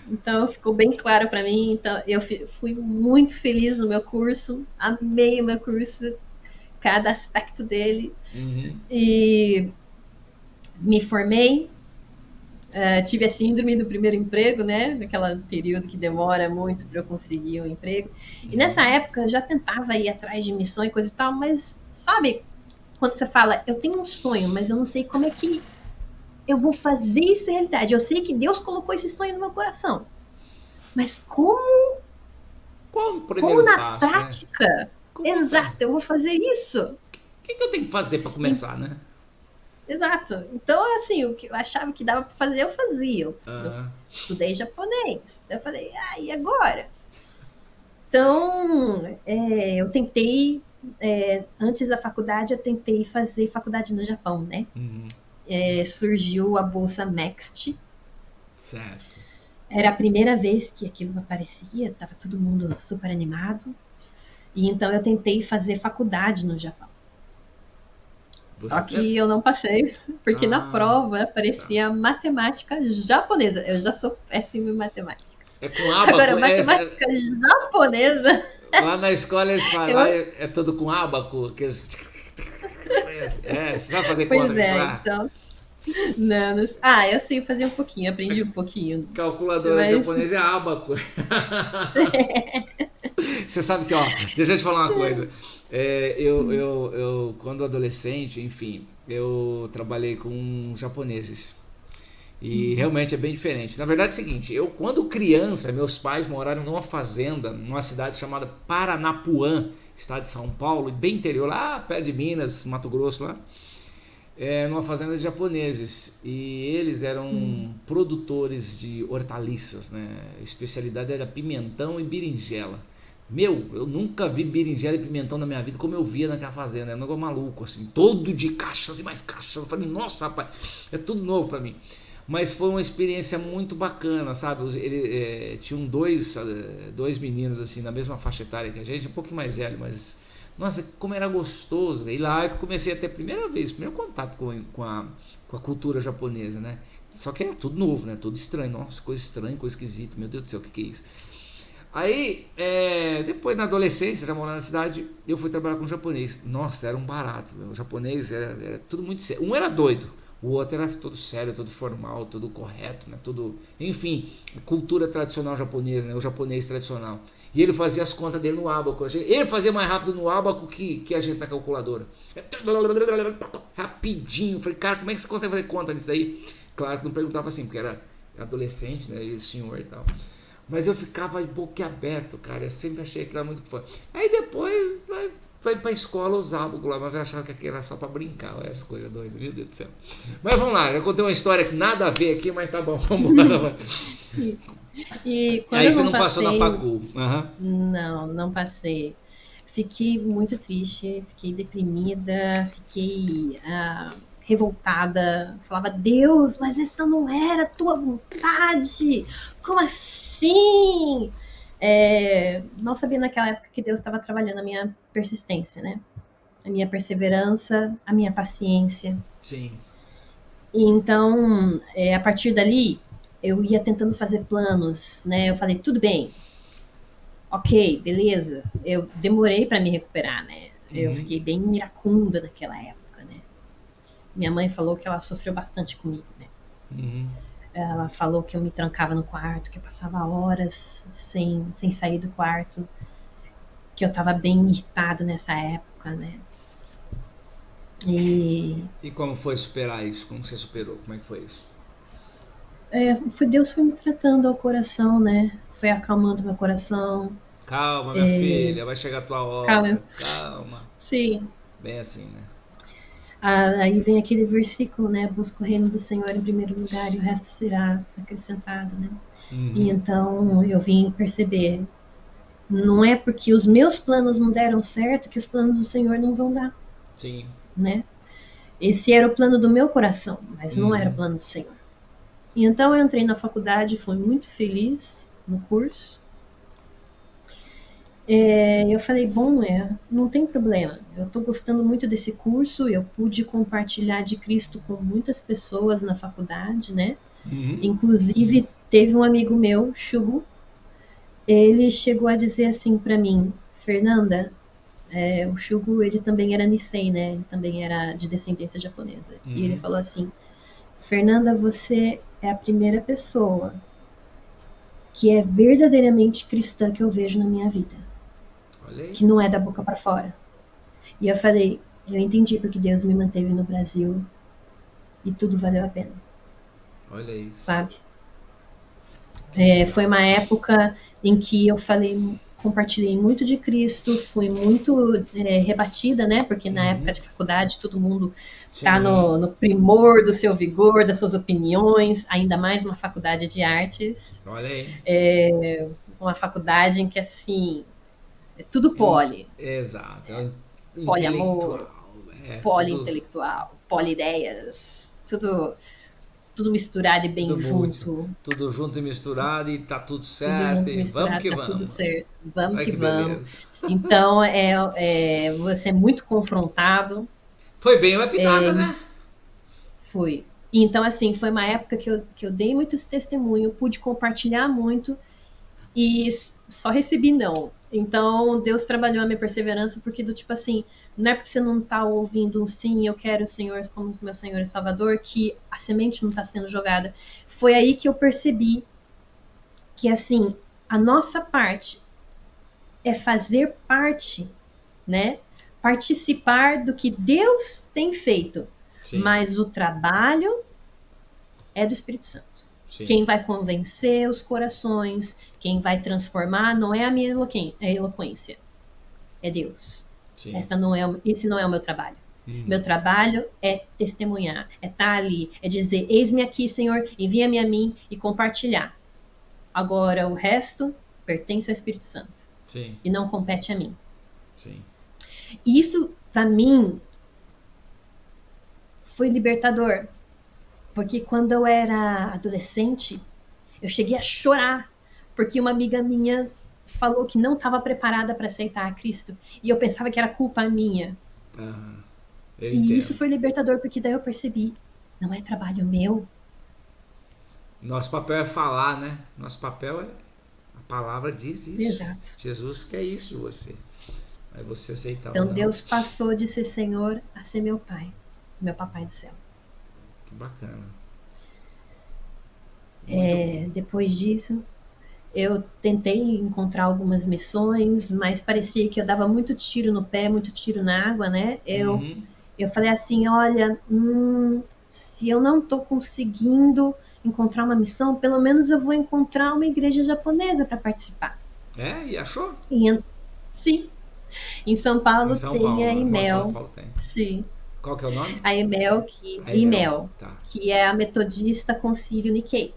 Então ficou bem claro para mim. Então eu fui muito feliz no meu curso, amei o meu curso, cada aspecto dele. Uhum. E me formei. Tive a síndrome do primeiro emprego, né? Naquele período que demora muito para eu conseguir um emprego. E nessa Uhum. época eu já tentava ir atrás de missão e coisa e tal, mas sabe quando você fala, eu tenho um sonho, mas eu não sei como é que eu vou fazer isso realidade. Eu sei que Deus colocou esse sonho no meu coração, mas Qual o como primeiro na passo, né? prática? Como Exato, eu vou fazer isso. O que eu tenho que fazer para começar, né? Exato. Então, assim, o que eu achava que dava para fazer, eu fazia. Eu Ah, estudei japonês. Eu falei, e agora? Então, eu tentei, antes da faculdade, eu tentei fazer faculdade no Japão, né? uhum. Surgiu a bolsa Next. Certo. Era a primeira vez que aquilo aparecia, estava todo mundo super animado. E então eu tentei fazer faculdade no Japão. Só Você. que eu não passei, porque na Ah, prova tá. aparecia matemática japonesa. Eu já sou péssima em matemática. É com Agora, ábaco. matemática japonesa, Lá na escola eles falam, lá eu. é tudo com ábaco. Você sabe fazer conta Pois com isso é, lá? então. Não, não... eu sei fazer um pouquinho, aprendi um pouquinho. Calculadora Mas. japonesa é ábaco. Você sabe que, ó, deixa eu te falar uma coisa. Quando adolescente, enfim, eu trabalhei com japoneses. E realmente é bem diferente. Na verdade é o seguinte, eu quando criança, meus pais moraram numa fazenda, numa cidade chamada Paranapuã, estado de São Paulo, bem interior, lá perto de Minas, Mato Grosso, lá. Numa fazenda de japoneses. E eles eram produtores de hortaliças, né? A especialidade era pimentão e berinjela. Meu, eu nunca vi berinjela e pimentão na minha vida como eu via naquela fazenda. É um negócio maluco, assim. Todo de caixas e mais caixas. Eu falei, nossa, rapaz, é tudo novo pra mim. Mas foi uma experiência muito bacana, sabe? Tinham dois meninos, assim, na mesma faixa etária que a gente, um pouquinho mais velho, mas nossa, como era gostoso. E lá eu comecei a ter a primeira vez, o primeiro contato com a cultura japonesa, né? Só que é tudo novo, né? Tudo estranho. Nossa, coisa estranha, coisa esquisita. Meu Deus do céu, o que é isso? Aí, depois na adolescência, já morando na cidade, eu fui trabalhar com um japonês. Nossa, era um barato. O japonês era tudo muito sério. Um era doido, o outro era todo sério, todo formal, todo correto, né? Tudo, enfim, cultura tradicional japonesa, né? O japonês tradicional. E ele fazia as contas dele no ábaco. Ele fazia mais rápido no ábaco que a gente na calculadora. Rapidinho. Falei, cara, como é que você consegue fazer conta nisso daí? Claro que não perguntava assim, porque era adolescente, né? E senhor e tal. Mas eu ficava boquiaberto, cara. Eu sempre achei aquilo muito forte. Aí depois vai pra escola usar o lá, mas eu achava que aquilo era só pra brincar. Olha essa coisa doida, meu Deus do céu. Mas vamos lá, eu contei uma história que nada a ver aqui, mas tá bom, vamos embora. E quando Aí eu você não não passou na passei, facul. Aham. não passei. Fiquei muito triste, fiquei deprimida, fiquei revoltada. Falava, Deus, mas essa não era a tua vontade! Como assim? Não sabia naquela época que Deus estava trabalhando a minha persistência, né? A minha perseverança, a minha paciência. Sim. E então, a partir dali, eu ia tentando fazer planos, né? Eu falei, tudo bem, ok, beleza. Eu demorei para me recuperar, né? Eu fiquei bem iracunda naquela época, né? Minha mãe falou que ela sofreu bastante comigo, né? Ela falou que eu me trancava no quarto, que eu passava horas sem sair do quarto, que eu estava bem irritada nessa época, né? E como foi superar isso? Como você superou? Como é que foi isso? Deus foi me tratando ao coração, né? Foi acalmando meu coração. Calma, minha filha, vai chegar a tua Calma. hora. Calma. Sim. Bem assim, né? Aí vem aquele versículo, né? Busca o reino do Senhor em primeiro lugar e o resto será acrescentado, né? E então eu vim perceber, não é porque os meus planos não deram certo que os planos do Senhor não vão dar. Sim. Né? Esse era o plano do meu coração, mas não era o plano do Senhor. E então eu entrei na faculdade, fui muito feliz no curso. Eu falei, bom, não tem problema. Eu estou gostando muito desse curso. Eu pude compartilhar de Cristo com muitas pessoas na faculdade, né? Inclusive, teve um amigo meu, Shugo, ele chegou a dizer assim para mim, Fernanda, o Shugo, ele também era Nisei, né? Ele também era de descendência japonesa. E ele falou assim, Fernanda, você é a primeira pessoa que é verdadeiramente cristã que eu vejo na minha vida. Que não é da boca para fora. E eu falei, eu entendi porque Deus me manteve no Brasil e tudo valeu a pena. Olha isso. Sabe? Foi uma época em que eu compartilhei muito de Cristo, fui muito rebatida, né? Porque na época de faculdade todo mundo está no primor do seu vigor, das suas opiniões, ainda mais uma faculdade de artes. Olha aí. Uma faculdade em que, assim, é tudo poli. Exato. Poliamor, poli-intelectual, poli-ideias, tudo misturado e bem junto. Tudo junto e misturado e tá tudo certo. E vamos que vamos. Tudo certo. Vamos que vamos. Beleza. Então, você é muito confrontado. Foi bem lapidada, né? Foi. Então, assim, foi uma época que eu dei muitos testemunhos, pude compartilhar muito e só recebi não. Então, Deus trabalhou a minha perseverança, porque do tipo assim, não é porque você não tá ouvindo um sim, eu quero o Senhor como meu Senhor e Salvador, que a semente não tá sendo jogada. Foi aí que eu percebi que, assim, a nossa parte é fazer parte, né? Participar do que Deus tem feito. Sim. Mas o trabalho é do Espírito Santo. Sim. Quem vai convencer os corações, quem vai transformar, não é a minha eloquência, é Deus. Sim. Esse não é o meu trabalho. Meu trabalho é testemunhar, é estar ali, é dizer, eis-me aqui, Senhor, envia-me a mim e compartilhar. Agora, o resto pertence ao Espírito Santo. Sim. E não compete a mim. Sim. E isso, para mim, foi libertador. Porque quando eu era adolescente, eu cheguei a chorar, porque uma amiga minha falou que não estava preparada para aceitar a Cristo, e eu pensava que era culpa minha. E isso foi libertador, porque daí eu percebi, não é trabalho meu. Nosso papel é falar, né? Nosso papel é... A palavra diz isso. Exato. Jesus quer isso de você. Aí você aceitar. Então Deus passou de ser Senhor a ser meu Pai, meu Papai do céu. Que bacana. Depois disso, eu tentei encontrar algumas missões, mas parecia que eu dava muito tiro no pé, muito tiro na água, né? Eu falei assim, olha, se eu não estou conseguindo encontrar uma missão, pelo menos eu vou encontrar uma igreja japonesa para participar. E achou? Sim. Em São Em Paulo São tem Paulo, a né? Bom, em São IMEL. Paulo tem. Sim. Qual que é o nome? A IMEL, A IMEL, tá. que é a Metodista Concílio Nikkei.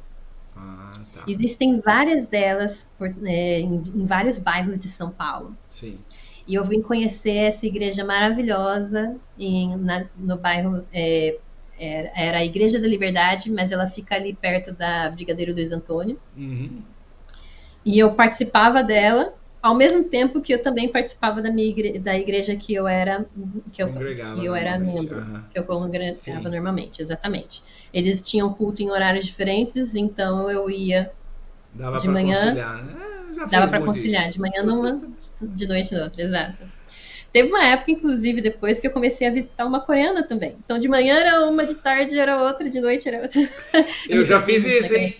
Tá. Existem várias delas em vários bairros de São Paulo. Sim. E eu vim conhecer essa igreja maravilhosa no bairro. Era a Igreja da Liberdade, mas ela fica ali perto da Brigadeiro Luiz Antônio. Uhum. E eu participava dela, ao mesmo tempo que eu também participava da igreja que eu era membro, que eu congregava normalmente, exatamente. Eles tinham culto em horários diferentes, então eu ia Dava de pra manhã. Conciliar, né? Já Dava fiz para muito conciliar, isso. de manhã numa, de noite noutra, exato. Teve uma época, inclusive, depois que eu comecei a visitar uma coreana também. Então, de manhã era uma, de tarde era outra, de noite era outra. Eu já fiz isso, hein?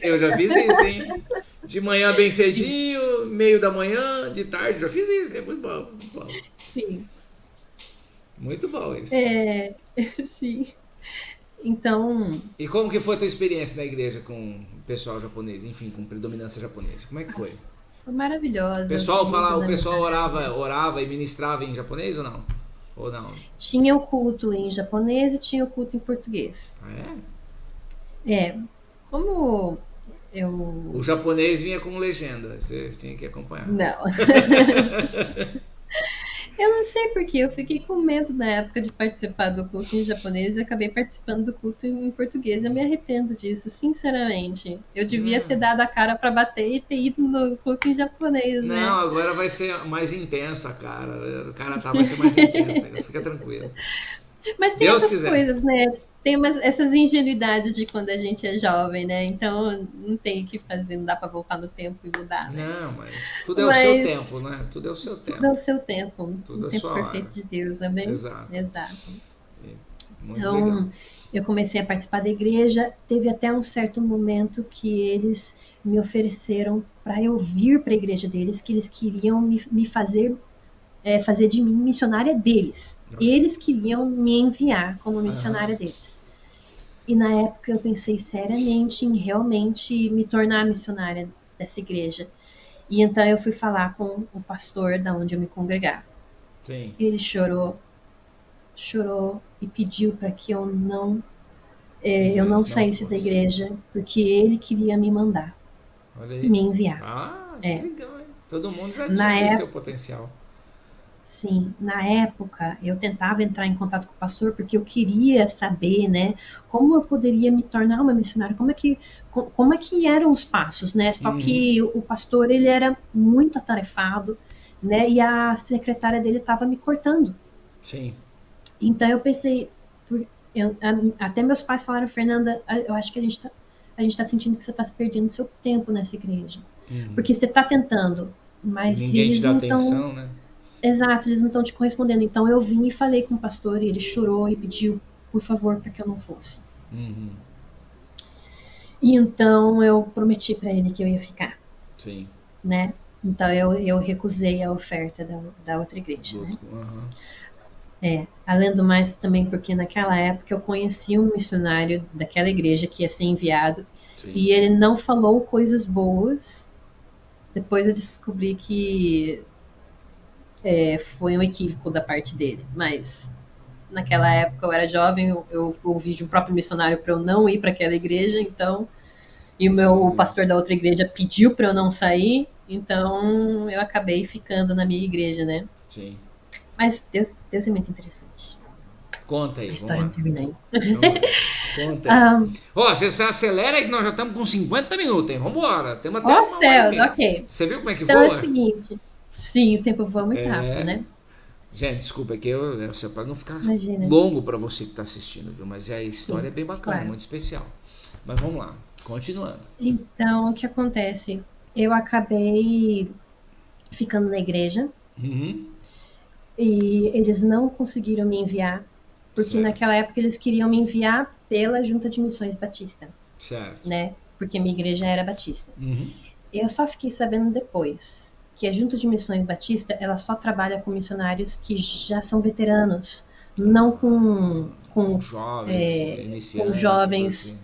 De manhã bem cedinho, meio da manhã, de tarde, já fiz isso. É muito bom, muito bom. Sim. Muito bom isso. Sim. Então... E como que foi a tua experiência na igreja com o pessoal japonês, enfim, com predominância japonesa? Como é que foi? Foi maravilhosa. O pessoal orava e ministrava em japonês ou não? Ou não? Tinha o culto em japonês e tinha o culto em português. Como o japonês vinha com legenda, você tinha que acompanhar. Não. Eu não sei porque eu fiquei com medo na época de participar do culto em japonês e acabei participando do culto em português. Eu me arrependo disso, sinceramente. Eu devia ter dado a cara para bater e ter ido no culto em japonês, né? Não, agora vai ser mais intenso a cara. O cara vai ser mais intenso, né? Fica tranquilo. Mas tem essas coisas, né? Tem essas ingenuidades de quando a gente é jovem, né? Então não tem o que fazer, não dá pra voltar no tempo e mudar, né? Não, mas tudo é o seu tempo, né? Tudo é o seu tempo. Tudo é o seu tempo. Tudo o tempo perfeito de Deus, também. Exato. Muito legal. Eu comecei a participar da igreja. Teve até um certo momento que eles me ofereceram para eu vir para a igreja deles, que eles queriam me fazer de mim missionária deles. Eles queriam me enviar como missionária deles. E na época eu pensei seriamente em realmente me tornar missionária dessa igreja. E então eu fui falar com o pastor da onde eu me congregava. Sim. Ele chorou e pediu para que eu não saísse da igreja, porque ele queria me mandar, me enviar. Que legal, hein? Todo mundo já tinha visto o potencial. Sim, na época eu tentava entrar em contato com o pastor porque eu queria saber, né, como eu poderia me tornar uma missionária, como é que eram os passos, né? Só que o pastor, ele era muito atarefado, né, e a secretária dele estava me cortando. Sim. Então eu pensei, até meus pais falaram, Fernanda, eu acho que a gente tá sentindo que você está perdendo seu tempo nessa igreja, porque você está tentando, mas ninguém te dá atenção, né? Exato, eles não estão te correspondendo. Então eu vim e falei com o pastor e ele chorou e pediu, por favor, para que eu não fosse. E então eu prometi para ele que eu ia ficar. Sim. Né? Então eu recusei a oferta da outra igreja. Né? Além do mais, também porque naquela época eu conheci um missionário daquela igreja que ia ser enviado. Sim. E ele não falou coisas boas. Depois eu descobri que foi um equívoco da parte dele, mas naquela época eu era jovem, eu ouvi de um próprio missionário para eu não ir para aquela igreja, então, e o pastor da outra igreja pediu para eu não sair, então eu acabei ficando na minha igreja, né? Sim. Mas Deus é muito interessante. Conta aí, a história não termina aí. Conta aí. Você acelera que nós já estamos com 50 minutos, hein? Vambora, temos até uma hora e meia. Ok. Você viu como é que então voa? Então é o seguinte... Sim, o tempo voa muito rápido, né? Gente, desculpa, é que para não ficar Imagina. longo para você que está assistindo, viu? Mas a história é bem bacana, muito especial. Mas vamos lá, continuando. Então, o que acontece? Eu acabei ficando na igreja e eles não conseguiram me enviar, porque naquela época eles queriam me enviar pela Junta de Missões Batista. Certo. Né? Porque minha igreja era batista. Eu só fiquei sabendo depois que a Junta de Missões Batista, ela só trabalha com missionários que já são veteranos, não com jovens, iniciantes. Com jovens.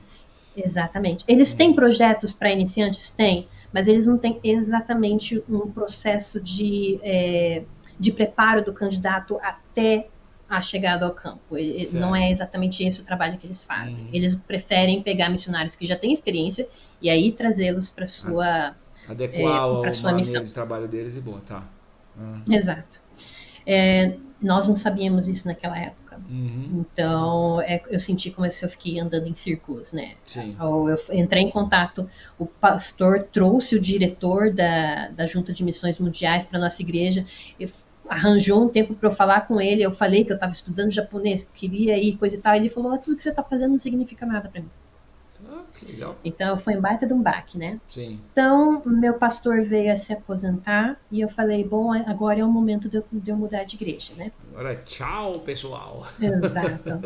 Exatamente. Eles têm projetos para iniciantes? Têm, mas eles não têm exatamente um processo de preparo do candidato até a chegada ao campo. Não é exatamente esse o trabalho que eles fazem. Eles preferem pegar missionários que já têm experiência e aí trazê-los para sua adequar ao sua missão de trabalho deles e bom, tá. Exato. Nós não sabíamos isso naquela época. Então, eu senti como se eu fiquei andando em círculos, né? Sim. Eu entrei em contato, o pastor trouxe o diretor da Junta de Missões Mundiais para nossa igreja, arranjou um tempo para eu falar com ele, eu falei que eu estava estudando japonês, que eu queria ir, coisa e tal, e ele falou, tudo que você está fazendo não significa nada para mim. Que legal. Então, foi um baita de um baque, né? Sim. Então, meu pastor veio a se aposentar e eu falei, bom, agora é o momento de eu mudar de igreja, né? Agora, tchau, pessoal. Exato.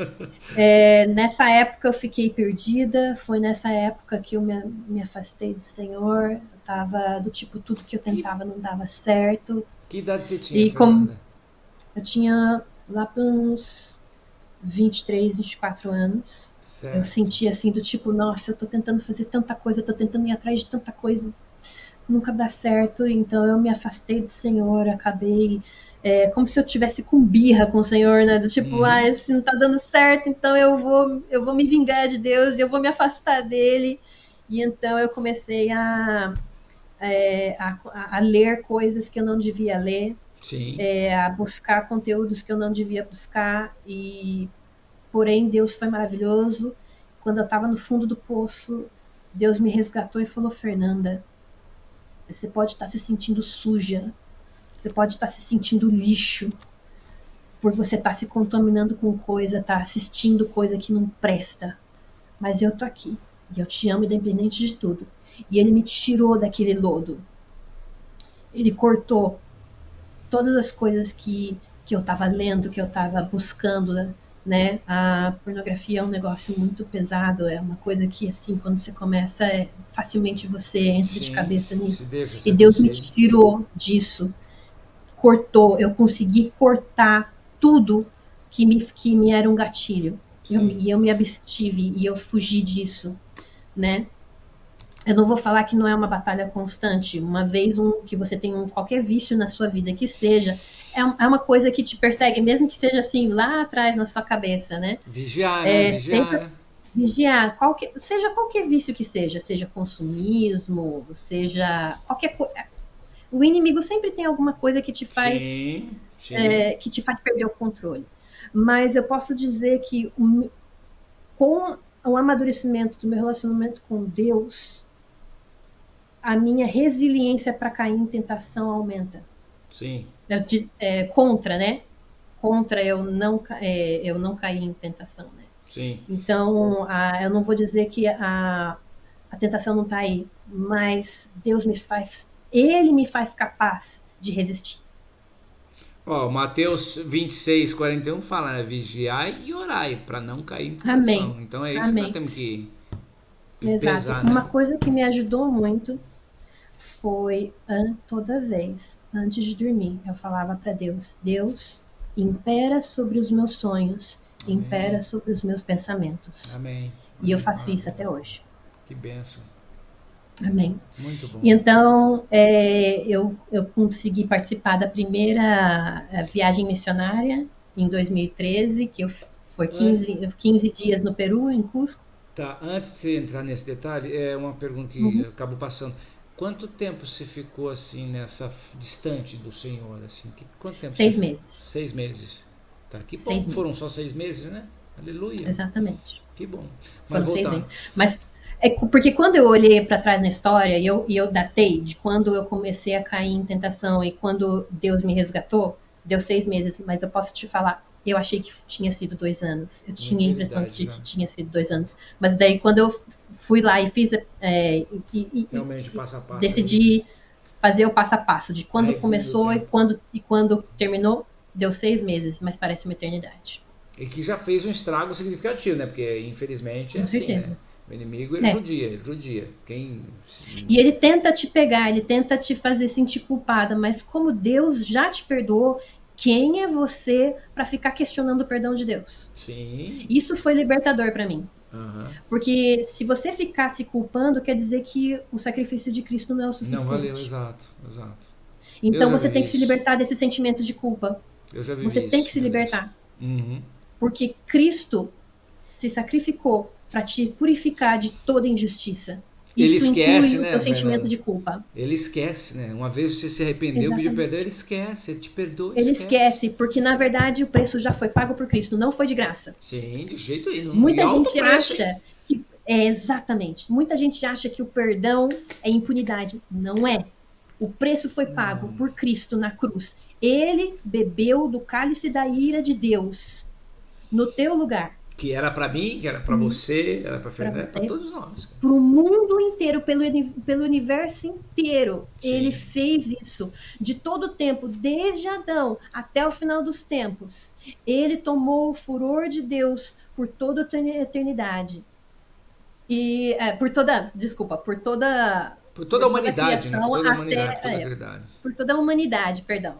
Nessa época eu fiquei perdida, foi nessa época que eu me afastei do Senhor, eu tava do tipo, tudo que eu tentava não dava certo. Que idade você tinha, e como eu tinha lá para uns 23, 24 anos. Certo. Eu sentia assim do tipo, nossa, eu tô tentando fazer tanta coisa, eu tô tentando ir atrás de tanta coisa, nunca dá certo, então eu me afastei do Senhor, acabei como se eu tivesse com birra com o Senhor, né, do tipo, se não tá dando certo, então eu vou me vingar de Deus e eu vou me afastar dele, e então eu comecei a ler coisas que eu não devia ler, Sim. A buscar conteúdos que eu não devia buscar, porém, Deus foi maravilhoso. Quando eu estava no fundo do poço, Deus me resgatou e falou, Fernanda, você pode estar se sentindo suja, você pode estar se sentindo lixo, por você estar se contaminando com coisa, estar assistindo coisa que não presta. Mas eu tô aqui, e eu te amo independente de tudo. E ele me tirou daquele lodo. Ele cortou todas as coisas que eu estava lendo, que eu estava buscando, né? A pornografia é um negócio muito pesado, é uma coisa que, assim, quando você começa, facilmente você entra de cabeça nisso. E Deus me tirou disso, cortou, eu consegui cortar tudo que me era um gatilho. E eu me abstive, e eu fugi disso, né? Eu não vou falar que não é uma batalha constante. Uma vez que você tem qualquer vício na sua vida que seja, é uma coisa que te persegue, mesmo que seja assim, lá atrás na sua cabeça, né? Vigiar, né? Vigiar. Seja qualquer vício que seja consumismo, seja qualquer coisa. O inimigo sempre tem alguma coisa que te faz, que te faz perder o controle. Mas eu posso dizer que com o amadurecimento do meu relacionamento com Deus, a minha resiliência para cair em tentação aumenta. Sim. Contra, né? Contra eu não cair em tentação, né? Sim. Então, eu não vou dizer que a tentação não está aí, mas Ele me faz capaz de resistir. Mateus 26, 41 fala, vigiai e orai para não cair em tentação. Amém. Então é isso que nós temos que Exato. pesar, né? Uma coisa que me ajudou muito foi toda vez, antes de dormir, eu falava para Deus, Deus, impera sobre os meus sonhos, Amém. Impera sobre os meus pensamentos. Amém. E eu faço isso até hoje. Que bênção. Amém. Muito bom. Então, eu consegui participar da primeira viagem missionária em 2013, que foi 15 dias no Peru, em Cusco. Tá, antes de você entrar nesse detalhe, é uma pergunta que acabou passando. Quanto tempo você ficou assim nessa distante do Senhor, assim? Quanto tempo? 6 meses. 6 meses. Tá, que bom. 6 meses. Foram só 6 meses, né? Aleluia. Exatamente. Que bom. Mas foram 6 meses. Mas porque quando eu olhei para trás na história e eu datei de quando eu comecei a cair em tentação e quando Deus me resgatou, deu 6 meses. Mas eu posso te falar, eu achei que tinha sido 2 anos. Eu tinha a impressão de que tinha sido 2 anos. Mas daí quando eu fui lá e fiz realmente passo a passo, decidi fazer o passo a passo de quando começou e quando terminou, deu 6 meses, mas parece uma eternidade. E que já fez um estrago significativo, né? Porque infelizmente é assim, né? O inimigo ele judia. E ele tenta te pegar, ele tenta te fazer sentir culpada, mas como Deus já te perdoou, quem é você para ficar questionando o perdão de Deus? Sim. Isso foi libertador para mim. Aham. Porque se você ficar se culpando, quer dizer que o sacrifício de Cristo não é o Não valeu, suficiente. exato, exato. Eu Então já você tem vivi que se isso. libertar desse sentimento de culpa. Eu já Você vivi tem que isso, se meu Deus. libertar. Uhum. Porque Cristo se sacrificou para te purificar de toda injustiça. Ele Isso esquece, inclui o teu né, sentimento Fernanda? de culpa. Ele esquece, né? Uma vez você se arrependeu, pediu perdão, Exatamente. ele esquece, ele te perdoa, Ele esquece. esquece, porque na verdade o preço já foi pago por Cristo, não foi de graça. Sim, de jeito nenhum. E Muita alto gente preço, hein? acha que exatamente. Muita gente acha que o perdão é impunidade. Não é. O preço foi pago Não. por Cristo na cruz. Ele bebeu do cálice da ira de Deus no teu lugar, Que era pra mim, que era pra você, era pra para Fernanda, pra você, todos nós. para o mundo inteiro, pelo universo inteiro. Ele Sim. fez isso de todo o tempo, desde Adão até o final dos tempos. Ele tomou o furor de Deus por toda a eternidade. E Por toda por a toda a humanidade, né? Por criação toda a até humanidade, por toda a eternidade. por toda a humanidade, perdão.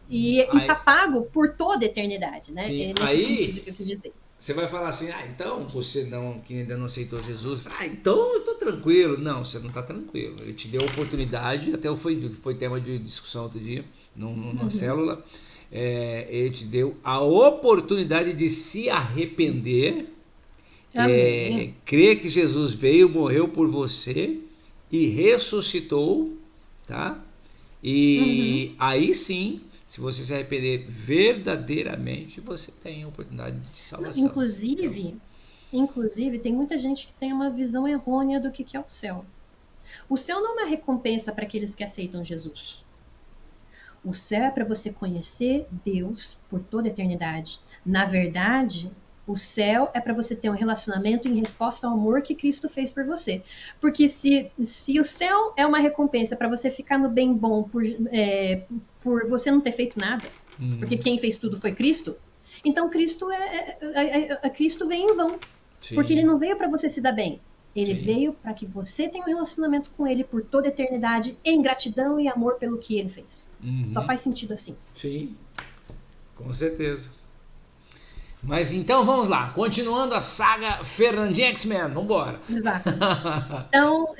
E tá Aí, pago por toda a eternidade, né? sim, É nesse aí sentido que eu quis dizer. você vai falar assim, então você não, que ainda não aceitou Jesus, então eu tô tranquilo. Não, você não tá tranquilo. Ele te deu a oportunidade, até foi tema de discussão outro dia, numa célula. Ele te deu a oportunidade de se arrepender, Amém. crer que Jesus veio, morreu por você e ressuscitou, tá? Uhum. E aí sim, se você se arrepender verdadeiramente, você tem a oportunidade de salvação. Então, Inclusive, tem muita gente que tem uma visão errônea do que é o céu. O céu não é uma recompensa para aqueles que aceitam Jesus. O céu é para você conhecer Deus por toda a eternidade. Na verdade, o céu é para você ter um relacionamento em resposta ao amor que Cristo fez por você. Porque se o céu é uma recompensa para você ficar no bem bom por você não ter feito nada, porque quem fez tudo foi Cristo, então Cristo vem em vão. Porque ele sim, não veio para você se dar bem. Ele sim, veio para que você tenha um relacionamento com ele por toda a eternidade, em gratidão e amor pelo que ele fez. Só faz sentido assim. sim, com certeza. Mas então vamos lá, continuando a saga Fernandinha X-Men, vambora. Exato. Então,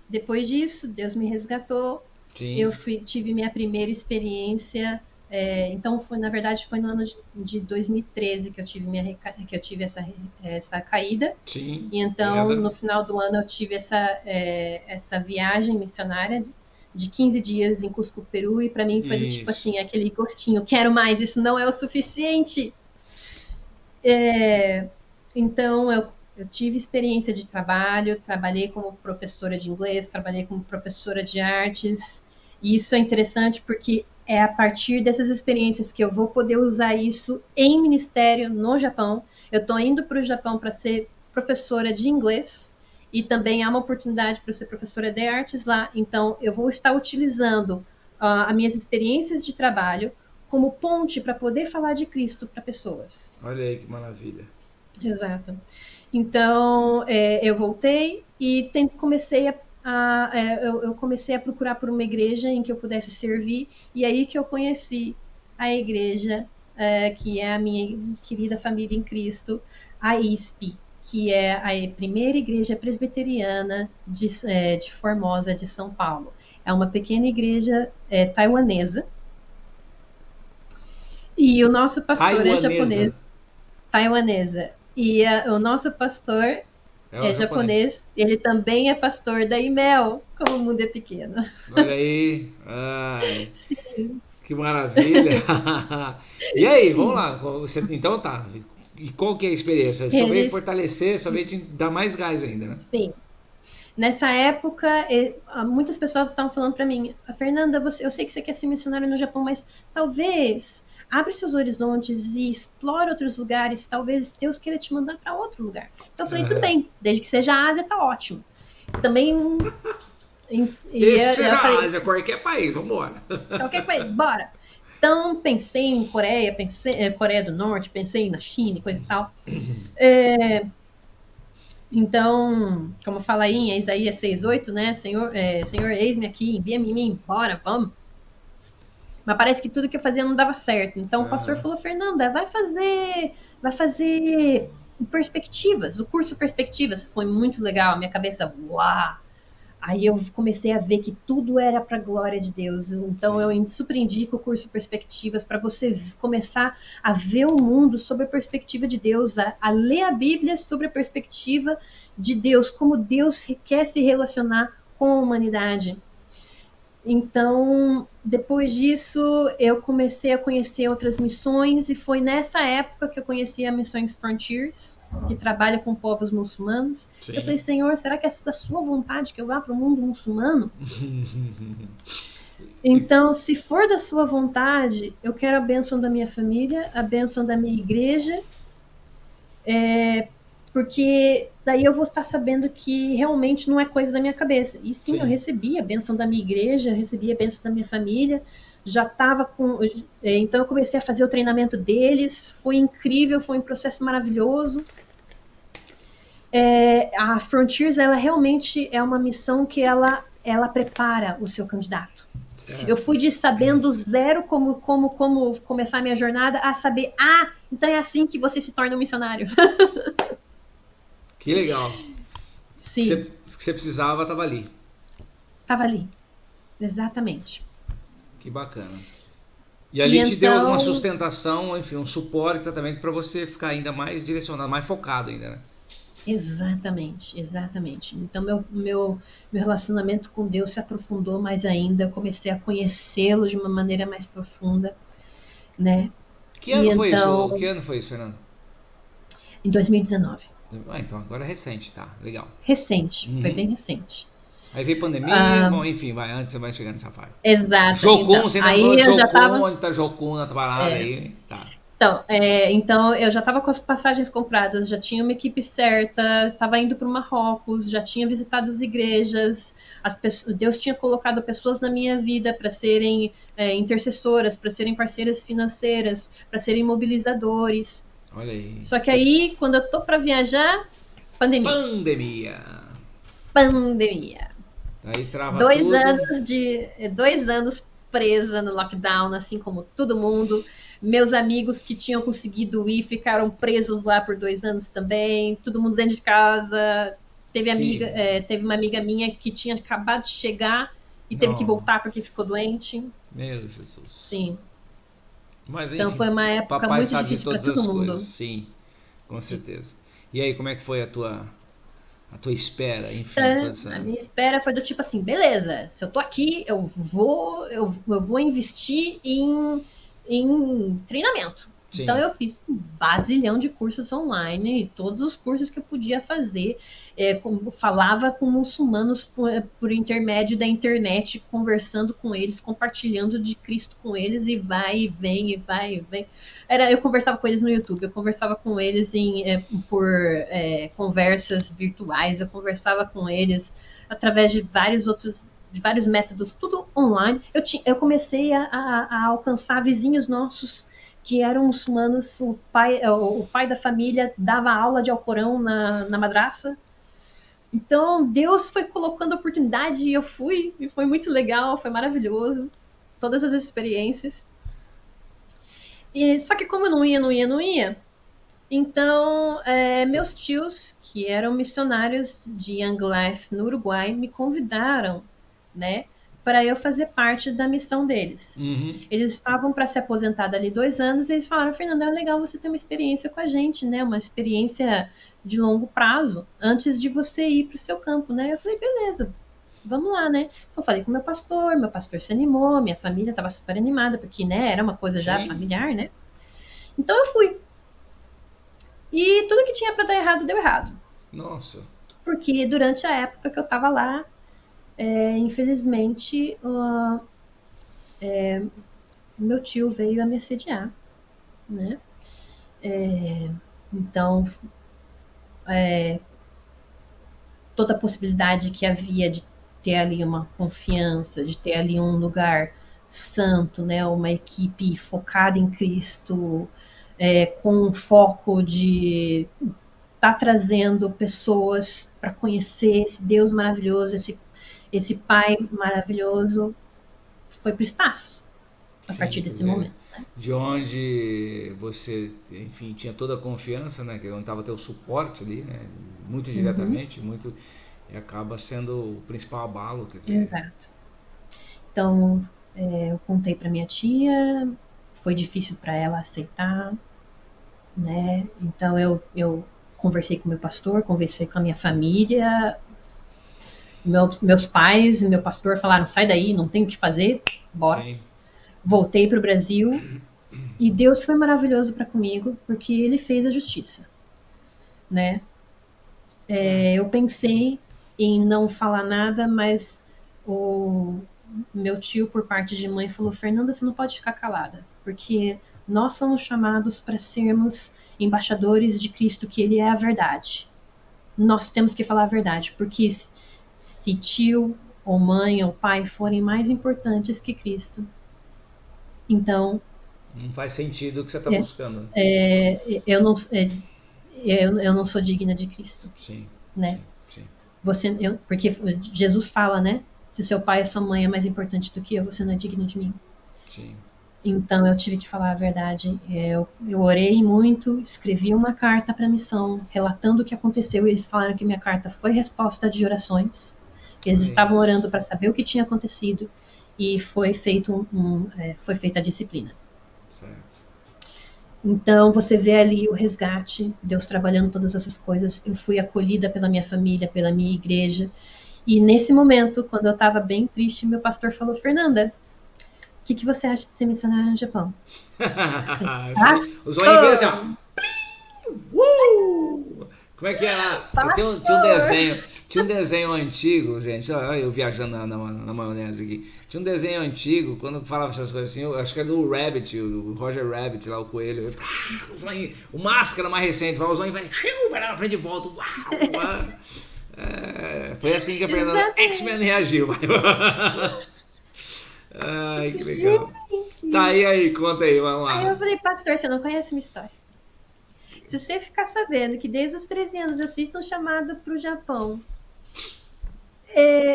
depois disso, Deus me resgatou. Sim, Tive minha primeira experiência. Então, na verdade, foi no ano de 2013 que eu tive essa caída. sim, E então, queda. no final do ano, eu tive essa viagem missionária de 15 dias em Cusco, Peru. E para mim foi do tipo Isso. assim, aquele gostinho, quero mais, isso não é o suficiente. Então, eu tive experiência de trabalho, trabalhei como professora de inglês, trabalhei como professora de artes, e isso é interessante porque é a partir dessas experiências que eu vou poder usar isso em ministério no Japão. Eu estou indo para o Japão para ser professora de inglês, e também há uma oportunidade para ser professora de artes lá, então eu vou estar utilizando as minhas experiências de trabalho como ponte para poder falar de Cristo para pessoas. Olha aí que maravilha. Exato. Então, eu voltei e eu comecei a procurar por uma igreja em que eu pudesse servir, e aí que eu conheci a igreja, que é a minha querida família em Cristo, a ISP, que é a primeira igreja presbiteriana de Formosa, de São Paulo. É uma pequena igreja taiwanesa, e o nosso pastor é Taiwanesa. japonês, taiwanesa. E o nosso pastor É o é japonês. japonês, ele também é pastor da IMEL, como o mundo é pequeno. Olha aí. Ai, que maravilha. E aí, vamos Sim, lá. Então tá. E qual que é a experiência? Só veio eles, fortalecer, só veio te dar mais gás ainda, né? sim. Nessa época, muitas pessoas estavam falando para mim, Fernanda, eu sei que você quer ser missionária no Japão, mas talvez abre seus horizontes e explore outros lugares, talvez Deus queira te mandar para outro lugar. Então eu falei, tudo Aham. bem, desde que seja a Ásia, tá ótimo. Também, Desde que eu seja a falei, Ásia, qualquer país, vambora. qualquer coisa, bora. Então pensei em Coreia, Coreia do Norte, pensei na China e coisa e tal. Então, como fala aí em Isaías 6:8, né? Senhor, eis-me aqui, envia-me em mim, bora, vamos. Mas parece que tudo que eu fazia não dava certo. Então o pastor Aham. falou, Fernanda, vai fazer Perspectivas. O curso Perspectivas foi muito legal. A minha cabeça, uau! Aí eu comecei a ver que tudo era para a glória de Deus. Então Sim. eu super indico o curso Perspectivas para você começar a ver o mundo sob a perspectiva de Deus, a ler a Bíblia sobre a perspectiva de Deus, como Deus quer se relacionar com a humanidade. Então, depois disso, eu comecei a conhecer outras missões e foi nessa época que eu conheci a Missões Frontiers, que trabalha com povos muçulmanos. Sim. Eu falei, Senhor, será que é da sua vontade que eu vá para o mundo muçulmano? Então, se for da sua vontade, eu quero a bênção da minha família, a bênção da minha igreja, porque daí eu vou estar sabendo que realmente não é coisa da minha cabeça. E sim, eu recebi a bênção da minha igreja, recebi a bênção da minha família, já estava com... Então eu comecei a fazer o treinamento deles, foi incrível, foi um processo maravilhoso. A Frontiers, ela realmente é uma missão que ela prepara o seu candidato. Certo. Eu fui de sabendo zero como começar a minha jornada a saber, então é assim que você se torna um missionário. Que legal. Sim. O que você precisava estava ali. Estava ali, exatamente. Que bacana. E ali te deu alguma sustentação, enfim, um suporte exatamente para você ficar ainda mais direcionado, mais focado ainda, né? Exatamente, exatamente. Então meu relacionamento com Deus se aprofundou mais ainda, eu comecei a conhecê-lo de uma maneira mais profunda, né? Que ano foi isso? Que ano foi isso, Fernando? Em 2019. Então agora é recente, tá? Legal. Recente, foi bem recente. Aí veio pandemia, bom, enfim, antes você vai chegar nessa fase. Exato. Jocum, então, você ainda aí falou de Jocum, tava... onde tá Jocum na parada aí, tá. Então, eu já estava com as passagens compradas, já tinha uma equipe certa, estava indo para o Marrocos, já tinha visitado as igrejas, Deus tinha colocado pessoas na minha vida para serem intercessoras, para serem parceiras financeiras, para serem mobilizadores. Olha aí. Só que aí, quando eu tô para viajar, pandemia. Aí trava 2 anos presa no lockdown, assim como todo mundo. Meus amigos que tinham conseguido ir ficaram presos lá por 2 anos também. Todo mundo dentro de casa. Teve uma amiga minha que tinha acabado de chegar e teve que voltar porque ficou doente. Meu Jesus. Sim. Mas, então foi uma época muito difícil para todo mundo. Coisas. Sim, com certeza. E aí, como é que foi a tua espera, enfim? A minha espera foi do tipo assim, beleza, se eu tô aqui, eu vou investir em treinamento. Sim. Então eu fiz um bazilhão de cursos online, todos os cursos que eu podia fazer, falava com muçulmanos por intermédio da internet, conversando com eles, compartilhando de Cristo com eles, e vai e vem. Eu conversava com eles no YouTube, eu conversava com eles por conversas virtuais, eu conversava com eles através de vários métodos, tudo online. Eu comecei a alcançar vizinhos nossos que eram muçulmanos. O pai da família dava aula de Alcorão na madraça. Então Deus foi colocando oportunidade e eu fui, e foi muito legal, foi maravilhoso, todas as experiências. Só que como eu não ia, então meus tios, que eram missionários de Young Life no Uruguai, me convidaram, né, para eu fazer parte da missão deles. Uhum. Eles estavam para se aposentar dali 2 anos e eles falaram, Fernanda, é legal você ter uma experiência com a gente, né? Uma experiência de longo prazo, antes de você ir para o seu campo, né? Eu falei, beleza, vamos lá, né? Então eu falei com meu pastor se animou, minha família estava super animada, porque, né, era uma coisa já familiar, né? Então eu fui. E tudo que tinha para dar errado, deu errado. Nossa. Porque durante a época que eu estava lá, infelizmente, meu tio veio a me assediar, né? Então, toda a possibilidade que havia de ter ali uma confiança, de ter ali um lugar santo, né? Uma equipe focada em Cristo, com um foco de estar trazendo pessoas para conhecer esse Deus maravilhoso, esse Pai maravilhoso, foi para o espaço a partir desse momento. de onde você, enfim, tinha toda a confiança, né? Que onde estava teu suporte ali, né? Muito Uhum, diretamente, muito, e acaba sendo o principal abalo, quer dizer. exato. Então, eu contei para minha tia, foi difícil para ela aceitar, né? Então eu conversei com meu pastor, conversei com a minha família, meus pais e meu pastor falaram: sai daí, não tem o que fazer, bora. Sim, Voltei para o Brasil e Deus foi maravilhoso para comigo porque Ele fez a justiça, né? é, Eu pensei em não falar nada, mas o meu tio, por parte de mãe, falou: Fernanda, você não pode ficar calada, porque nós somos chamados para sermos embaixadores de Cristo, que Ele é a verdade. Nós temos que falar a verdade, porque se tio, ou mãe, ou pai forem mais importantes que Cristo, então não faz sentido o que você está é, buscando, né? eu não sou digna de Cristo, Sim, né? sim, sim, Porque Jesus fala, né? Se seu pai e sua mãe é mais importante do que eu, você não é digno de mim. sim. Então eu tive que falar a verdade. Eu orei muito, escrevi uma carta para a missão, relatando o que aconteceu. E eles falaram que minha carta foi resposta de orações, que eles Olha estavam isso. orando para saber o que tinha acontecido e foi feita a disciplina. Certo. Então você vê ali o resgate, Deus trabalhando todas essas coisas. Eu fui acolhida pela minha família, pela minha igreja. E nesse momento, quando eu estava bem triste, meu pastor falou: Fernanda, o que você acha de ser missionária no Japão? O zóio fez assim, ó. Pastor! Como é que é lá? Pastor! Tinha um desenho antigo, gente. Olha eu viajando na maionese aqui. Tinha um desenho antigo, quando falava essas coisas assim, eu acho que era do Rabbit, o Roger Rabbit, lá o coelho. O Máscara mais recente, o zóio vai lá na frente e volta. Uau, uau. Foi assim que a Fernanda X-Men Exatamente. reagiu. Ai, que legal. Tá, Gente! e aí, conta aí, vamos Aí lá. eu falei: pastor, você não conhece minha história. Se você ficar sabendo que desde os 13 anos eu sinto um chamado para o Japão,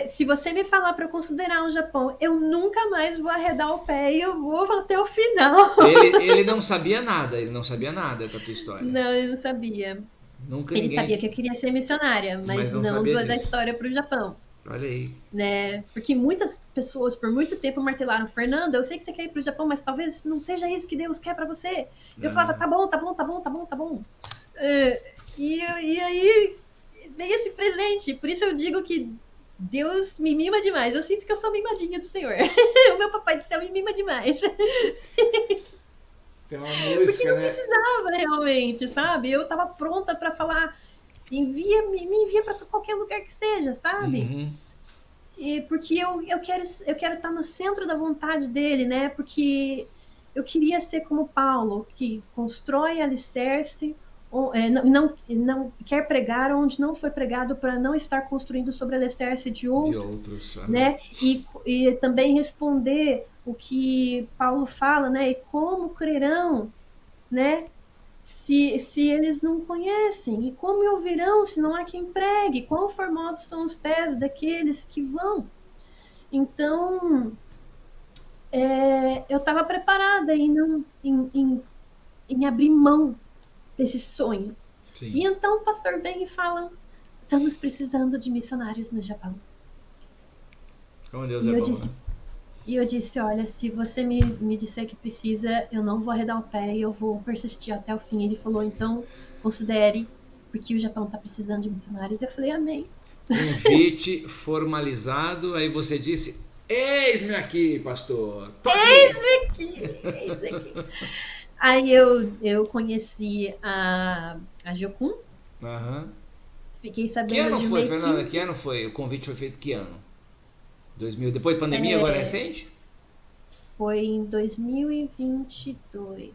se você me falar para eu considerar o Japão, eu nunca mais vou arredar o pé e eu vou até o final. Ele não sabia nada, ele não sabia nada da tua história. Não, eu não sabia. Nunca Ele sabia ninguém, que eu queria ser missionária, mas mas não não sabia da disso. história para o Japão. Olha aí. Né? Porque muitas pessoas por muito tempo martelaram: Fernanda, eu sei que você quer ir para o Japão, mas talvez não seja isso que Deus quer para você. E eu falava: Ah, tá bom, tá bom, tá bom, tá bom, tá bom. E aí veio esse presente. Por isso eu digo que Deus me mima demais. Eu sinto que eu sou mimadinha do Senhor. O meu papai do céu me mima demais. tem uma Porque música, não né? precisava realmente, sabe? Eu tava pronta para falar: me envia para qualquer lugar que seja, sabe? Uhum. E porque eu quero estar no centro da vontade dele, né? Porque eu queria ser como Paulo, que constrói alicerce, não quer pregar onde não foi pregado, para não estar construindo sobre alicerce de De outro, outros. né? E também responder o que Paulo fala, né? E como crerão, né? Se eles não conhecem, e como ouvirão se não há quem pregue? Quão formosos são os pés daqueles que vão? Então, eu estava preparada em abrir mão desse sonho. E Sim. então o pastor vem e fala: estamos precisando de missionários no Japão. Como Deus E é eu bom, né? disse, olha, se você me disser que precisa, eu não vou arredar o pé e eu vou persistir até o fim. Ele falou: então, considere, porque o Japão está precisando de missionários. Eu falei: amém. Convite formalizado, aí você disse: Eis-me aqui, pastor. Tô aqui. Eis aqui. Aí eu conheci a Jokun, Aham. fiquei Que sabendo ano de uma foi, Fernanda? Que equipe. ano foi? O convite foi feito que ano? 2000. Depois da pandemia, agora é recente? Foi em 2022.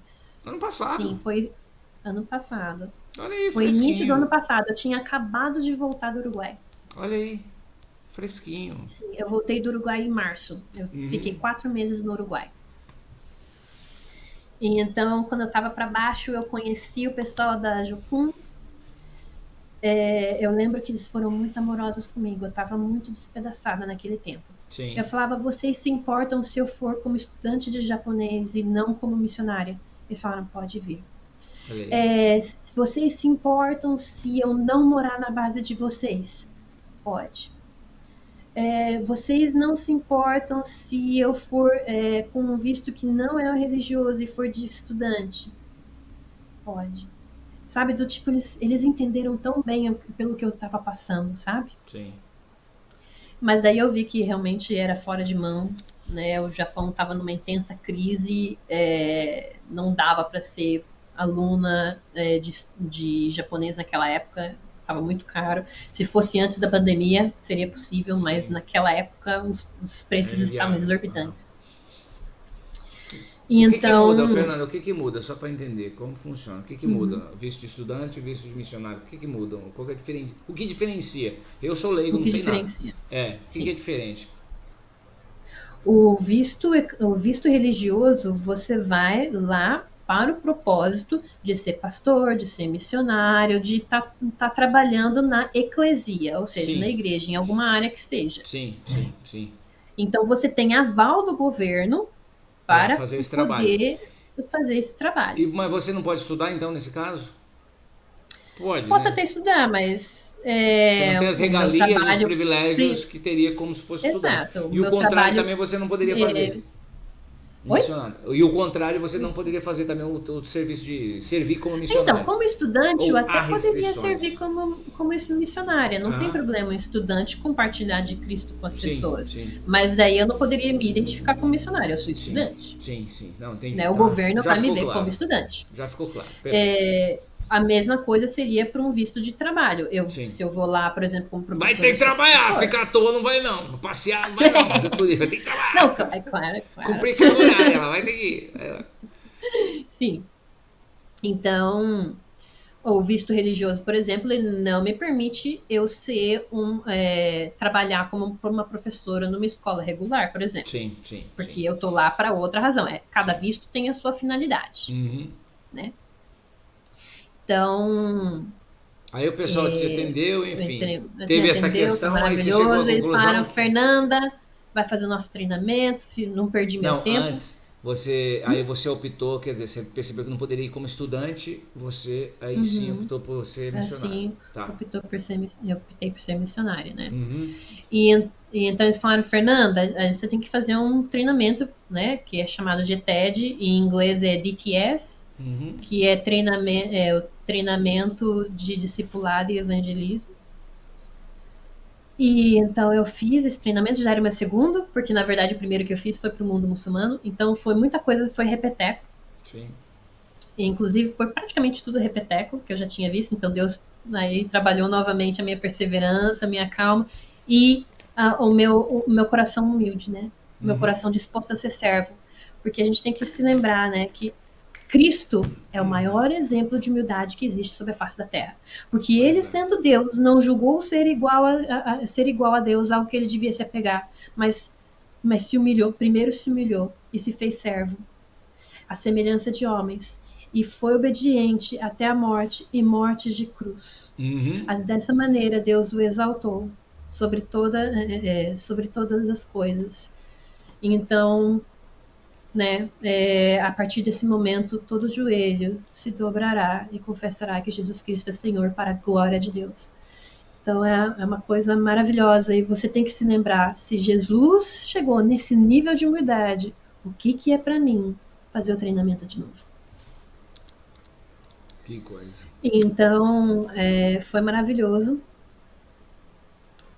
Ano Sim, passado. foi ano passado. Olha aí, Foi início do ano fresquinho. passado. Eu tinha acabado de voltar do Uruguai. Olha aí, fresquinho. Sim, eu voltei do Uruguai em março. Eu fiquei Uhum. 4 meses no Uruguai. E então, quando eu estava para baixo, eu conheci o pessoal da Jocum. Eu lembro que eles foram muito amorosos comigo. Eu estava muito despedaçada naquele tempo. Sim. Eu falava, vocês se importam se eu for como estudante de japonês e não como missionária? Eles falaram, pode vir. Vocês se importam se eu não morar na base de vocês? Pode. Vocês não se importam se eu for com um visto que não é religioso e for de estudante? Pode. Sabe, do tipo, eles entenderam tão bem pelo que eu estava passando, sabe? Sim. Mas daí eu vi que realmente era fora de mão, né? O Japão estava numa intensa crise, não dava para ser aluna de japonês naquela época, estava muito caro. Se fosse antes da pandemia, seria possível, Sim. mas naquela época os preços estavam exorbitantes. O que muda, Fernanda? O que muda? Só para entender como funciona. O que muda? Visto de estudante e visto de missionário. O que muda? O que diferencia? Eu sou leigo, não sei nada. O que é diferente? O visto religioso, você vai lá para o propósito de ser pastor, de ser missionário, de estar trabalhando na eclesia, ou seja, na igreja, em alguma área que seja. Sim. Então você tem aval do governo para fazer esse trabalho. Mas você não pode estudar, então, nesse caso? Pode, Posso até estudar, mas... você não tem as regalias e os privilégios que teria como se fosse estudante. E o contrário também você não poderia fazer. E o contrário você não poderia fazer também o serviço de servir como missionário. Então, como estudante, eu até poderia servir como missionária. Não tem problema um estudante compartilhar de Cristo com as pessoas. Sim. Mas daí eu não poderia me identificar como missionária. Eu sou estudante. Sim. Não, entendi. Né? O governo vai me ver como estudante. Já ficou claro. A mesma coisa seria para um visto de trabalho. Se eu vou lá, por exemplo, como professor... Vai ter que trabalhar, ficar à toa não vai não. Passear não vai não, fazer tudo isso, vai ter que trabalhar. Não, claro. Cumprir aquele horário, ela vai ter que ir. Sim. Então, o visto religioso, por exemplo, ele não me permite eu trabalhar como uma professora numa escola regular, por exemplo. Sim. Porque eu tô lá para outra razão. Cada visto tem a sua finalidade. Né? Então... Aí o pessoal te atendeu, enfim, teve essa questão, aí você chegou à conclusão... Eles falaram, Fernanda, vai fazer o nosso treinamento, não perdi meu tempo. Antes, aí você optou, quer dizer, você percebeu que não poderia ir como estudante, você aí sim optou por ser missionária. Sim, eu optei por ser missionária, né? E então eles falaram, Fernanda, você tem que fazer um treinamento, né, que é chamado GTED, em inglês é DTS, que é o treinamento de discipulado e evangelismo. E então eu fiz esse treinamento, já era o meu segundo, porque na verdade o primeiro que eu fiz foi para o mundo muçulmano, então muita coisa foi repeteco. Sim. E, inclusive foi praticamente tudo repeteco, que eu já tinha visto, então Deus aí trabalhou novamente a minha perseverança, a minha calma e o meu coração humilde, né? O meu coração disposto a ser servo. Porque a gente tem que se lembrar, né, que Cristo é o maior exemplo de humildade que existe sobre a face da terra. Porque ele, sendo Deus, não julgou ser igual a Deus, algo que ele devia se apegar, mas se humilhou, primeiro se humilhou e se fez servo, à semelhança de homens, e foi obediente até a morte e morte de cruz. Dessa maneira, Deus o exaltou sobre todas as coisas. Então... né? A partir desse momento, todo joelho se dobrará e confessará que Jesus Cristo é Senhor para a glória de Deus. Então é uma coisa maravilhosa e você tem que se lembrar, se Jesus chegou nesse nível de humildade, o que é para mim fazer o treinamento de novo? Que coisa. Então foi maravilhoso.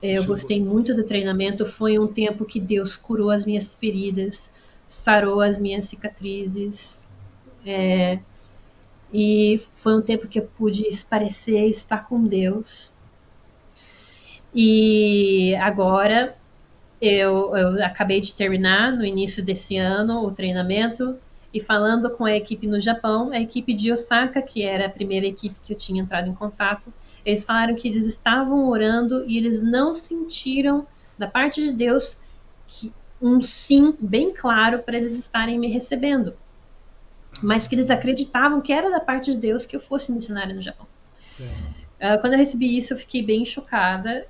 Eu gostei muito do treinamento, foi um tempo que Deus curou as minhas feridas, sarou as minhas cicatrizes, e foi um tempo que eu pude esparecer e estar com Deus. E agora eu acabei de terminar no início desse ano o treinamento e falando com a equipe no Japão, a equipe de Osaka, que era a primeira equipe que eu tinha entrado em contato, eles falaram que eles estavam orando e eles não sentiram da parte de Deus um sim bem claro para eles estarem me recebendo, mas que eles acreditavam que era da parte de Deus que eu fosse missionária no Japão. Quando eu recebi isso, eu fiquei bem chocada,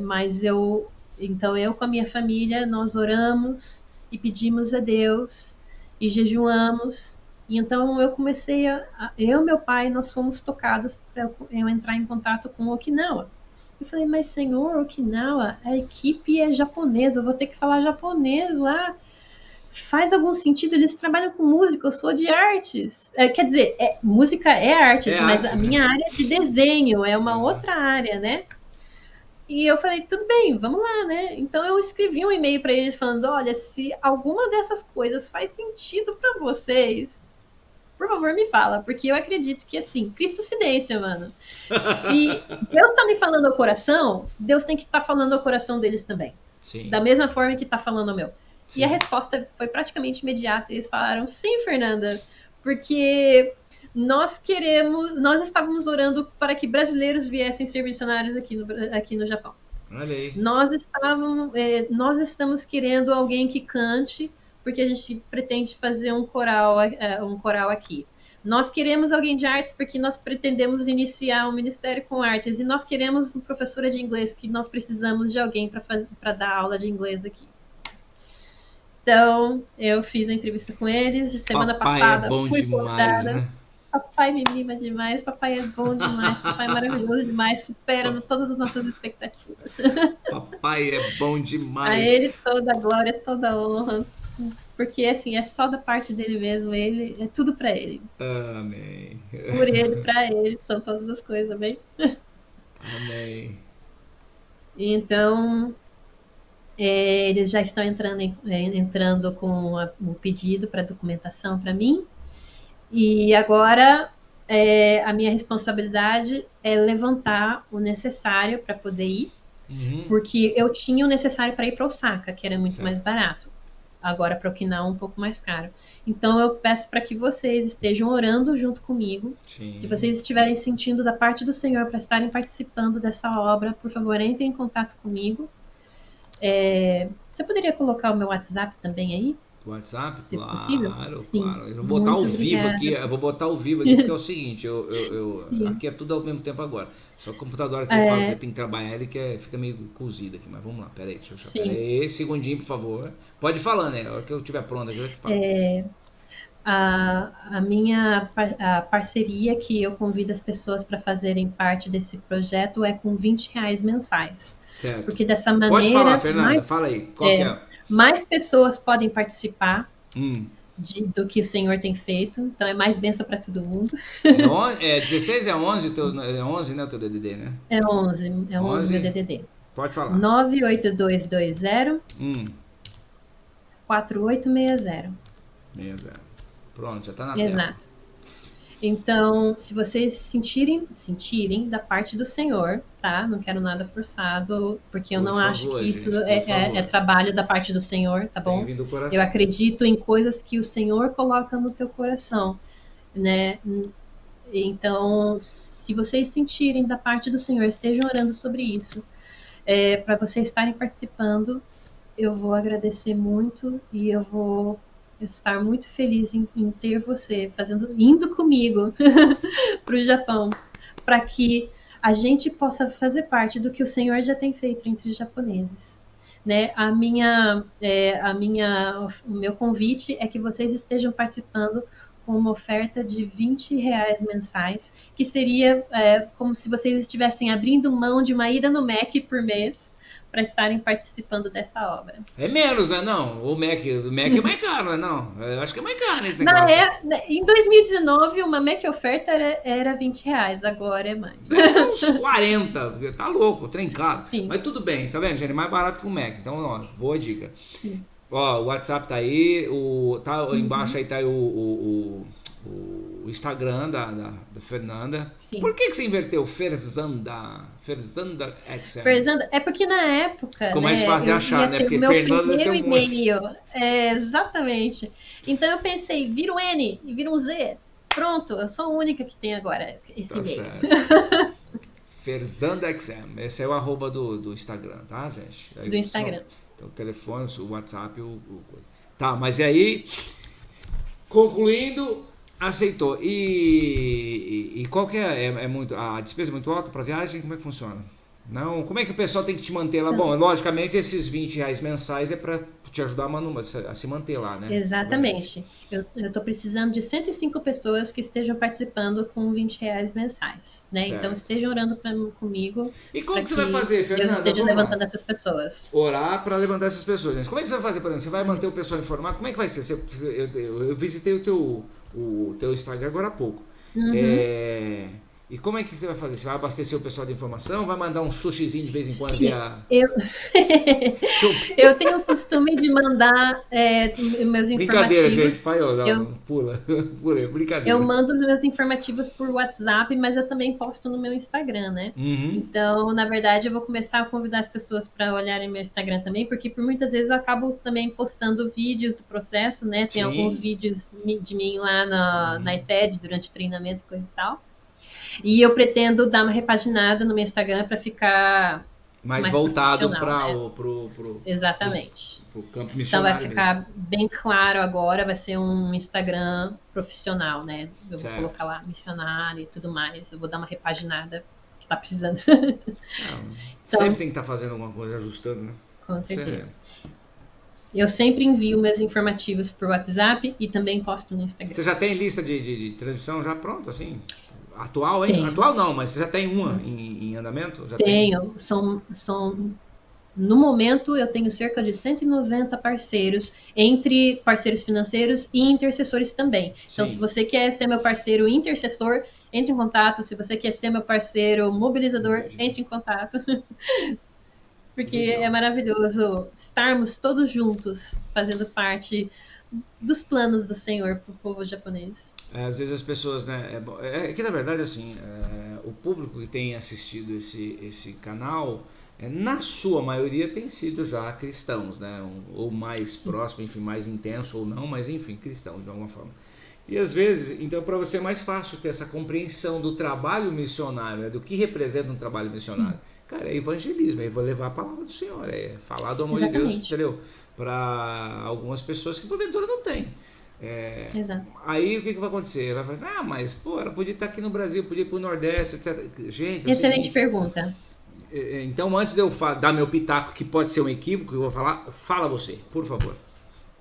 mas eu Então eu com a minha família, nós oramos e pedimos a Deus e jejuamos. E então eu comecei eu e meu pai, nós fomos tocados para eu entrar em contato com Okinawa. Eu falei, mas Senhor, Okinawa, a equipe é japonesa, eu vou ter que falar japonês lá. Faz algum sentido? Eles trabalham com música, eu sou de artes. Quer dizer, música é artes, mas arte, a minha área é de desenho, é uma outra área, né? E eu falei, tudo bem, vamos lá, né? Então eu escrevi um e-mail para eles falando, olha, se alguma dessas coisas faz sentido para vocês, por favor me fala, porque eu acredito que assim, cristocidência, mano. Se Deus tá me falando ao coração, Deus tem que estar falando ao coração deles também. Sim. Da mesma forma que tá falando ao meu. Sim. E a resposta foi praticamente imediata. Eles falaram, sim, Fernanda, porque nós estávamos orando para que brasileiros viessem ser missionários aqui no Japão. Olha aí. Nós estamos querendo alguém que cante, porque a gente pretende fazer um coral aqui. Nós queremos alguém de artes porque nós pretendemos iniciar um ministério com artes. E nós queremos uma professora de inglês, que nós precisamos de alguém para dar aula de inglês aqui. Então, eu fiz a entrevista com eles. Semana passada, é bom fui demais, né? Papai me mima demais, papai é bom demais, papai é maravilhoso demais, supera todas as nossas expectativas. Papai é bom demais. A ele toda a glória, toda a honra. Porque, assim, é só da parte dele mesmo, ele é tudo pra ele. Amém. Por ele, pra ele, são todas as coisas, amém? Amém. Então, eles já estão entrando com o pedido para documentação para mim. E agora, a minha responsabilidade é levantar o necessário para poder ir. Porque eu tinha o necessário para ir para Osaka, que era muito mais barato. Agora para Okinawa um pouco mais caro. Então eu peço para que vocês estejam orando junto comigo. Sim. Se vocês estiverem sentindo da parte do Senhor para estarem participando dessa obra, por favor, entrem em contato comigo. Você poderia colocar o meu WhatsApp também aí? WhatsApp? Se claro, possível? Sim. Claro. Eu vou botar ao vivo aqui. Eu vou botar ao vivo aqui porque é o seguinte, aqui é tudo ao mesmo tempo agora. Só o computador que eu falo que tem que trabalhar, ele fica meio cozido aqui, mas vamos lá, peraí, deixa eu achar. Peraí, segundinho, por favor. Pode ir falando, né? A hora que eu estiver pronta aqui, eu te falo. A minha parceria que eu convido as pessoas para fazerem parte desse projeto é com R$20 mensais. Certo. Porque dessa maneira... Pode falar, Fernanda, fala aí. Qual que é? Mais pessoas podem participar do que o Senhor tem feito. Então é mais bênção para todo mundo. 16 é 11, é 11, né, o teu DDD, né? É 11 o meu DDD. Pode falar. 98220 4860. 60. Pronto, já tá na tela. Exato. Então, se vocês sentirem da parte do Senhor, tá? Não quero nada forçado, porque eu não acho que isso é trabalho da parte do Senhor, tá bom? Eu acredito em coisas que o Senhor coloca no teu coração, né? Então, se vocês sentirem da parte do Senhor, estejam orando sobre isso, para vocês estarem participando, eu vou agradecer muito e eu vou estar muito feliz em ter você indo comigo para o Japão, para que a gente possa fazer parte do que o Senhor já tem feito entre os japoneses, né? O meu convite é que vocês estejam participando com uma oferta de R$20 mensais, que seria como se vocês estivessem abrindo mão de uma ida no Mac por mês, para estarem participando dessa obra. É menos, né? Não, o Mac é mais caro, né? Não, eu acho que é mais caro esse negócio. Em 2019, uma Mac oferta era R$20, agora é mais. Então uns 40, tá louco, trem caro. Sim. Mas tudo bem, tá vendo, gente? É mais barato que o Mac, então, ó, boa dica. Sim. Ó, o WhatsApp tá aí, embaixo aí tá aí o Instagram da Fernanda. Sim. Por que você inverteu Ferzanda XM? Ferzanda, é porque na época... Ficou mais fácil de achar, né? Porque meu Fernanda tem um monte. Exatamente. Então eu pensei, vira um N e vira um Z. Pronto, eu sou a única que tem agora esse e-mail. Certo. Ferzanda XM. Esse é o arroba do Instagram, tá, gente? Aí, do Instagram. Então, o telefone, o WhatsApp, coisa. Tá, mas e aí, concluindo, aceitou. E qual que é muito, a despesa é muito alta para viagem? Como é que funciona? Não? Como é que o pessoal tem que te manter lá? Bom, logicamente esses R$ 20 mensais é para te ajudar a se manter lá, né? Exatamente. Eu estou precisando de 105 pessoas que estejam participando com R$ 20 mensais, né? Então Certo. estejam orando comigo E como para que você vai que fazer, Deus Fernanda? esteja Vamos lá. levantando essas pessoas. Orar para levantar essas pessoas. Gente. Como é que você vai fazer, por exemplo? Você vai manter o pessoal informado? Como é que vai ser? Eu visitei o teu Instagram agora há pouco. Uhum. E como é que você vai fazer? Você vai abastecer o pessoal de informação? Vai mandar um sushizinho de vez em quando Sim, via eu, super? eu tenho o costume de mandar meus Brincadeira, gente. informativos. Vai, Eu, não, pula. Pula, eu brincadeira. mando meus informativos por WhatsApp, mas eu também posto no meu Instagram, né? Uhum. Então, na verdade, eu vou começar a convidar as pessoas para olharem meu Instagram também, porque por muitas vezes eu acabo também postando vídeos do processo, né? Tem alguns Sim. vídeos de mim lá na iTed durante treinamento, coisa e tal. E eu pretendo dar uma repaginada no meu Instagram para ficar Mais mais voltado profissional, para né? pro, Exatamente. pro campo Então vai missionário mesmo. ficar bem claro agora, vai ser um Instagram profissional, né? Eu vou Certo. colocar lá missionário e tudo mais. Eu vou dar uma repaginada que tá precisando. Não, sempre Então, tem que estar fazendo alguma coisa, ajustando, né? com Você, certeza. Eu sempre envio meus informativos por WhatsApp e também posto no Instagram. você já tem lista de transmissão já pronta, assim? Atual, hein? Tenho, Atual não, mas você já tem uma em andamento? Já tem? tenho. No momento, eu tenho cerca de 190 parceiros, entre parceiros financeiros e intercessores também. Então, se Sim. você quer ser meu parceiro intercessor, entre em contato. Se você quer ser meu parceiro mobilizador, Entendi. entre em contato. Porque é Legal. maravilhoso estarmos todos juntos, fazendo parte dos planos do Senhor para o povo japonês. Às vezes as pessoas, né? É que na verdade, assim, o público que tem assistido esse canal, na sua maioria tem sido já cristãos, né? Ou mais Sim, próximo, enfim, mais intenso ou não, mas enfim, cristãos de alguma forma. E às vezes, então para você é mais fácil ter essa compreensão do trabalho missionário, né? Do que representa um trabalho sim, missionário. Cara, é evangelismo, é levar a palavra do Senhor, é falar do amor de Deus, exatamente. entendeu? Para algumas pessoas que porventura não têm. É, Exato. aí o que vai acontecer? Vai falar, mas pô, ela podia estar aqui no Brasil, podia ir pro Nordeste, etc. Gente, é o Excelente seguinte. pergunta. Então, antes de eu dar meu pitaco, que pode ser um equívoco, eu vou falar, fala você, por favor.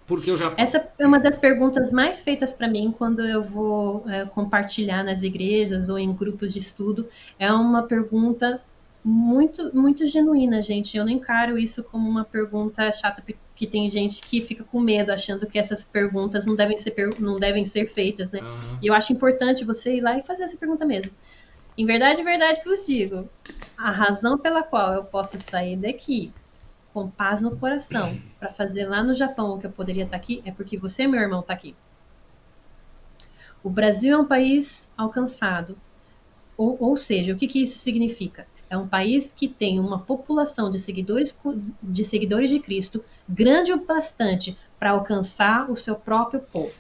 Por que o Japão? Essa é uma das perguntas mais feitas para mim quando eu vou compartilhar nas igrejas ou em grupos de estudo. É uma pergunta muito, muito genuína, gente. Eu não encaro isso como uma pergunta chata, porque tem gente que fica com medo, achando que essas perguntas não devem ser feitas, né? Uhum. E eu acho importante você ir lá e fazer essa pergunta mesmo. Em verdade, verdade que vos digo, a razão pela qual eu posso sair daqui com paz no coração para fazer lá no Japão o que eu poderia estar aqui é porque você, meu irmão, está aqui. O Brasil é um país alcançado, ou seja, o que isso significa? É um país que tem uma população de seguidores de Cristo grande o bastante para alcançar o seu próprio povo.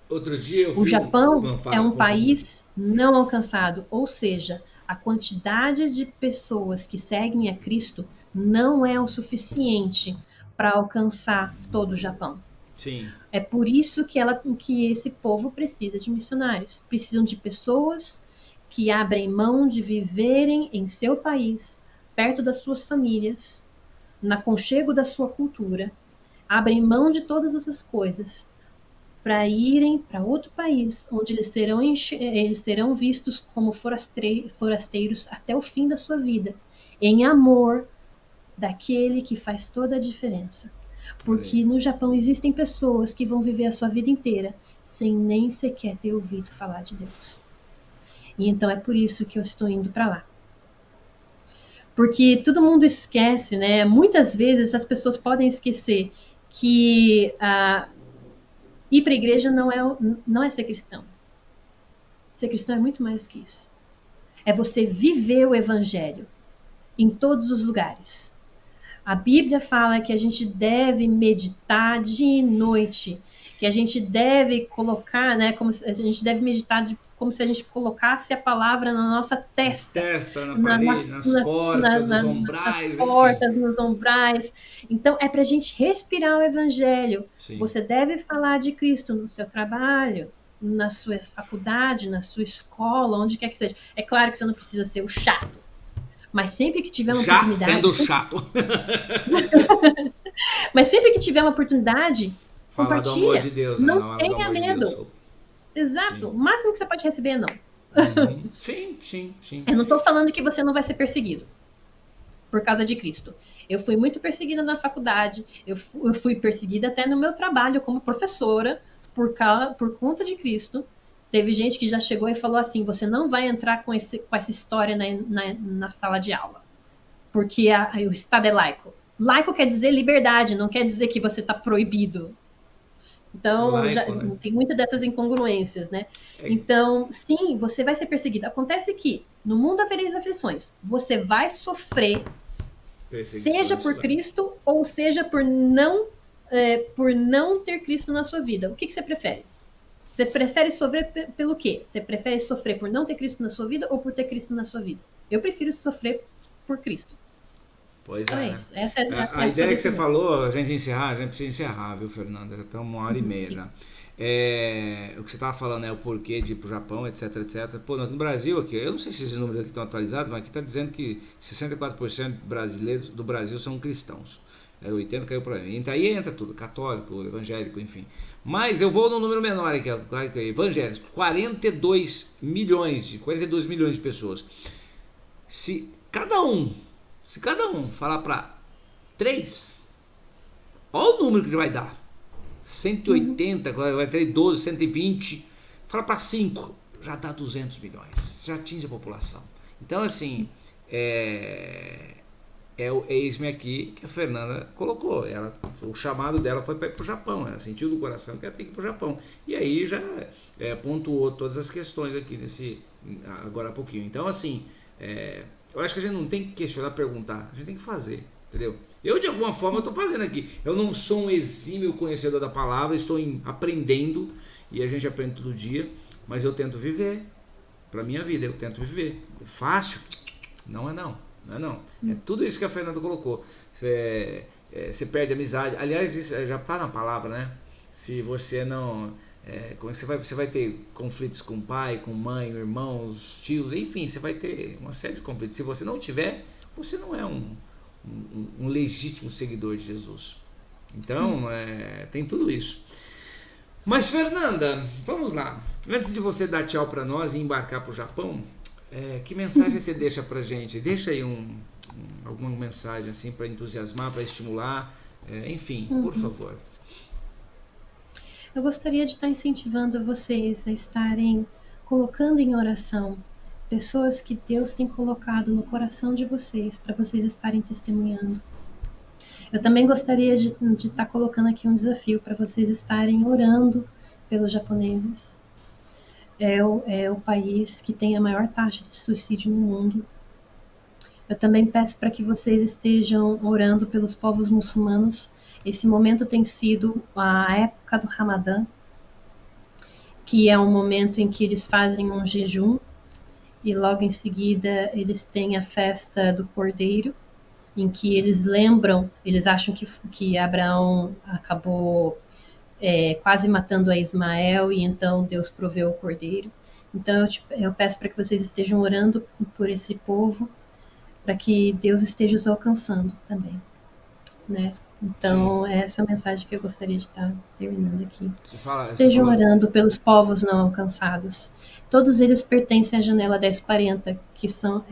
Outro dia eu O vi um. Japão Não, é fala, um por favor. país não alcançado, ou seja, a quantidade de pessoas que seguem a Cristo não é o suficiente para alcançar todo o Japão. Sim. É por isso que esse povo precisa de missionários. Precisam de pessoas que abrem mão de viverem em seu país, perto das suas famílias, no aconchego da sua cultura, abrem mão de todas essas coisas para irem para outro país, onde eles serão vistos como forasteiros até o fim da sua vida, em amor daquele que faz toda a diferença. Porque no Japão existem pessoas que vão viver a sua vida inteira sem nem sequer ter ouvido falar de Deus. E então é por isso que eu estou indo para lá. Porque todo mundo esquece, né? Muitas vezes as pessoas podem esquecer que ir para a igreja não é ser cristão. Ser cristão é muito mais do que isso. É você viver o evangelho em todos os lugares. A Bíblia fala que a gente deve meditar de noite, que a gente deve colocar, né, como a gente deve meditar como se a gente colocasse a palavra na nossa testa, Testa, na parede, nas portas, nos nas ombrais, enfim. portas, nos ombrais. Então é para a gente respirar o evangelho. Sim. Você deve falar de Cristo no seu trabalho, na sua faculdade, na sua escola, onde quer que seja. É claro que você não precisa ser o chato. Mas sempre que tiver uma Já oportunidade... sendo chato. Mas sempre que tiver uma oportunidade, Falar do amor compartilha. de Deus, né? Não Do tenha amor de medo. Deus. Exato. Sim. O máximo que você pode receber é não. Uhum. Sim. Eu não estou falando que você não vai ser perseguido por causa de Cristo. Eu fui muito perseguida na faculdade, eu fui perseguida até no meu trabalho como professora por conta de Cristo. Teve gente que já chegou e falou assim, você não vai entrar com essa história na sala de aula, porque o Estado é laico. Laico quer dizer liberdade, não quer dizer que você está proibido. Então, Laico, né? tem muitas dessas incongruências, né? Então, sim, você vai ser perseguido. Acontece que, no mundo havereis aflições, você vai sofrer, seja por Cristo ou seja por não ter Cristo na sua vida. O que você prefere? Você prefere sofrer pelo quê? Você prefere sofrer por não ter Cristo na sua vida ou por ter Cristo na sua vida? Eu prefiro sofrer por Cristo. Pois então é, isso. Essa a ideia que você falou, a gente precisa encerrar, viu, Fernanda? Já estamos 1h30 já. O que você estava falando é o porquê de ir para o Japão, etc. Pô, no Brasil aqui, eu não sei se esses números aqui estão atualizados, mas aqui está dizendo que 64% brasileiros do Brasil são cristãos. 80% caiu para mim. Então aí entra tudo, católico, evangélico, enfim. Mas eu vou no número menor aqui, evangélicos, 42 milhões de pessoas. Se cada um falar para 3, olha o número que vai dar. 180, vai ter 12, 120. Fala para 5, já dá 200 milhões. Já atinge a população. Então, assim, eis-me aqui que a Fernanda colocou. O chamado dela foi para ir para o Japão. Ela sentiu do coração que ela tem que ir para o Japão. E aí já pontuou todas as questões aqui agora há pouquinho. Então, assim, eu acho que a gente não tem que questionar, perguntar. A gente tem que fazer, entendeu? Eu, de alguma forma, estou fazendo aqui. Eu não sou um exímio conhecedor da palavra, estou aprendendo, e a gente aprende todo dia, mas eu tento viver. Para a minha vida, eu tento viver. É fácil? Não é não. É tudo isso que a Fernanda colocou. Você perde amizade. Aliás, isso já está na palavra, né? Se você não... como é que você vai ter conflitos com pai, com mãe, irmãos, tios, enfim, você vai ter uma série de conflitos. Se você não tiver, você não é um legítimo seguidor de Jesus. Então, tem tudo isso. Mas, Fernanda, vamos lá. Antes de você dar tchau para nós e embarcar para o Japão, que mensagem você deixa para a gente? Deixa aí alguma mensagem assim para entusiasmar, para estimular, enfim, por favor. Eu gostaria de estar incentivando vocês a estarem colocando em oração pessoas que Deus tem colocado no coração de vocês, para vocês estarem testemunhando. Eu também gostaria de estar colocando aqui um desafio para vocês estarem orando pelos japoneses. É o país que tem a maior taxa de suicídio no mundo. Eu também peço para que vocês estejam orando pelos povos muçulmanos. Esse momento tem sido a época do Ramadã, que é um momento em que eles fazem um jejum e logo em seguida eles têm a festa do Cordeiro, em que eles acham que Abraão acabou quase matando a Ismael e então Deus proveu o Cordeiro. Então eu peço para que vocês estejam orando por esse povo, para que Deus esteja os alcançando também, né? Então, é essa mensagem que eu gostaria de estar terminando aqui. Estejam orando pelos povos não alcançados. Todos eles pertencem à janela 1040, que são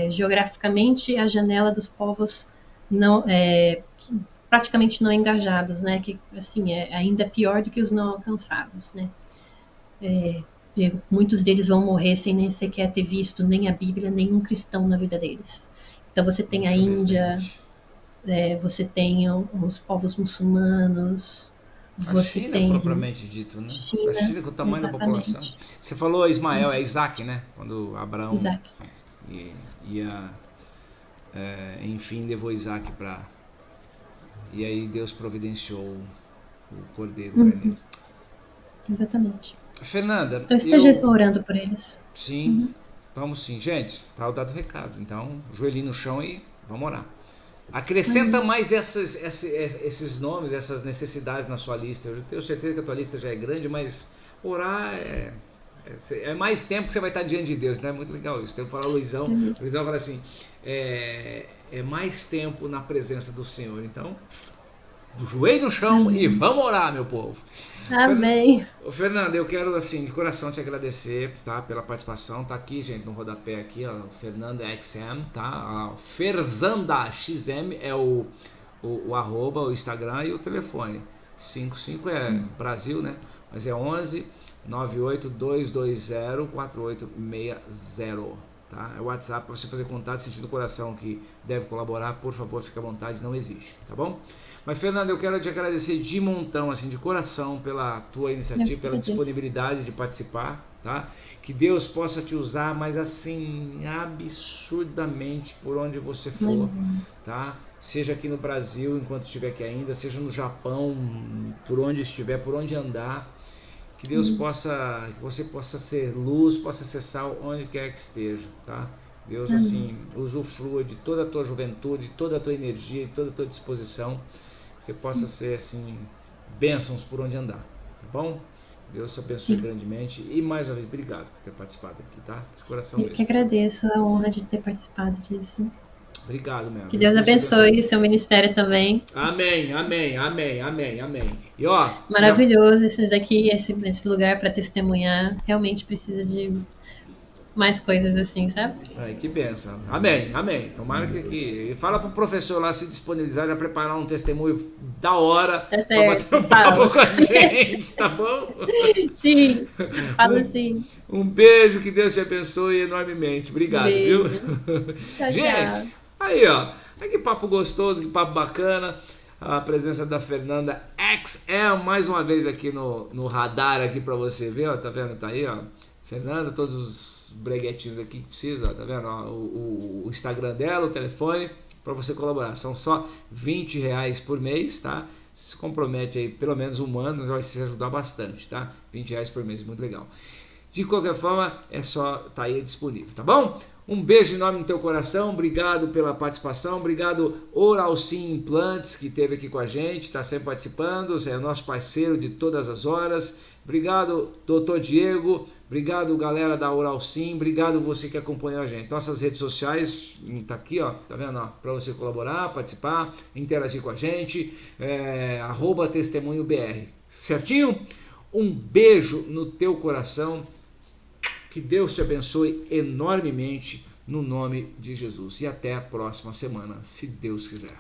geograficamente a janela dos povos praticamente não engajados, né? Que assim é ainda pior do que os não alcançados, né? Muitos deles vão morrer sem nem sequer ter visto nem a Bíblia, nenhum cristão na vida deles. Então você tem a Índia, você tem os povos muçulmanos, você China, tem propriamente dito, né? A China com o tamanho da população. Você falou Ismael, é Isaac, né? Quando Abraão ia, enfim, levou Isaac para... E aí Deus providenciou o cordeiro carneiro. Exatamente. Fernanda, então esteja orando por eles. Sim, vamos sim. Gente, tá dado o recado. Então, joelhinho no chão e vamos orar. Acrescenta mais esses nomes, essas necessidades na sua lista. Eu tenho certeza que a tua lista já é grande, mas orar é É mais tempo que você vai estar diante de Deus, né? É muito legal isso. Tem que falar o Luizão fala assim, é mais tempo na presença do Senhor. Então, joelho no chão e vamos orar, meu povo. Amém. Fernanda, eu quero assim de coração te agradecer, tá, pela participação. Tá aqui, gente, no rodapé aqui, ó, Fernanda XM, tá? Ferzanda XM é o arroba, o Instagram e o telefone. 55 é Brasil, né? Mas é 11 98220 4860. Tá? É o WhatsApp para você fazer contato, sentindo do coração que deve colaborar, por favor, fique à vontade, não existe, tá bom? Mas, Fernanda, eu quero te agradecer de montão, assim, de coração, pela tua iniciativa, pela disponibilidade de participar, tá? Que Deus possa te usar, mas assim, absurdamente por onde você for, tá? Seja aqui no Brasil, enquanto estiver aqui ainda, seja no Japão, por onde estiver, por onde andar, que Deus possa, que você possa ser luz, possa ser sal onde quer que esteja, tá? Deus, assim, usufrua de toda a tua juventude, de toda a tua energia, de toda a tua disposição, que você possa ser, assim, bênçãos por onde andar, tá bom? Deus te abençoe grandemente e, mais uma vez, obrigado por ter participado aqui, tá? De coração mesmo. Eu que agradeço a honra de ter participado disso. Obrigado mesmo. Que Deus abençoe seu ministério também. Amém, amém, amém, amém, amém. E ó, maravilhoso esse daqui, esse lugar para testemunhar. Realmente precisa de mais coisas assim, sabe? Ai, que benção. Amém, amém. Tomara que fala pro professor lá se disponibilizar, já preparar um testemunho da hora para bater um papo com a gente, tá bom? Sim, fala assim. Um beijo, que Deus te abençoe enormemente. Obrigado, beijo. Viu? Tchau, gente, tchau. Aí, ó. Olha que papo gostoso, que papo bacana. A presença da Fernanda XM, mais uma vez aqui no radar aqui pra você ver, ó. Tá vendo? Tá aí, ó. Fernanda, todos os breguetinhos aqui que precisa, ó. Tá vendo? Ó, o Instagram dela, o telefone, pra você colaborar. São só R$20 por mês, tá? Se compromete aí pelo menos um ano, vai se ajudar bastante, tá? R$20 por mês, muito legal. De qualquer forma, é só tá aí disponível, tá bom? Um beijo enorme no teu coração, obrigado pela participação, obrigado Oralcim Implantes, que esteve aqui com a gente, está sempre participando, é o nosso parceiro de todas as horas, obrigado Dr. Diego, obrigado galera da Oralcim, obrigado você que acompanhou a gente. Nossas redes sociais, tá aqui, ó, tá vendo, ó, para você colaborar, participar, interagir com a gente, @testemunhobr, certinho? Um beijo no teu coração. Que Deus te abençoe enormemente no nome de Jesus. E até a próxima semana, se Deus quiser.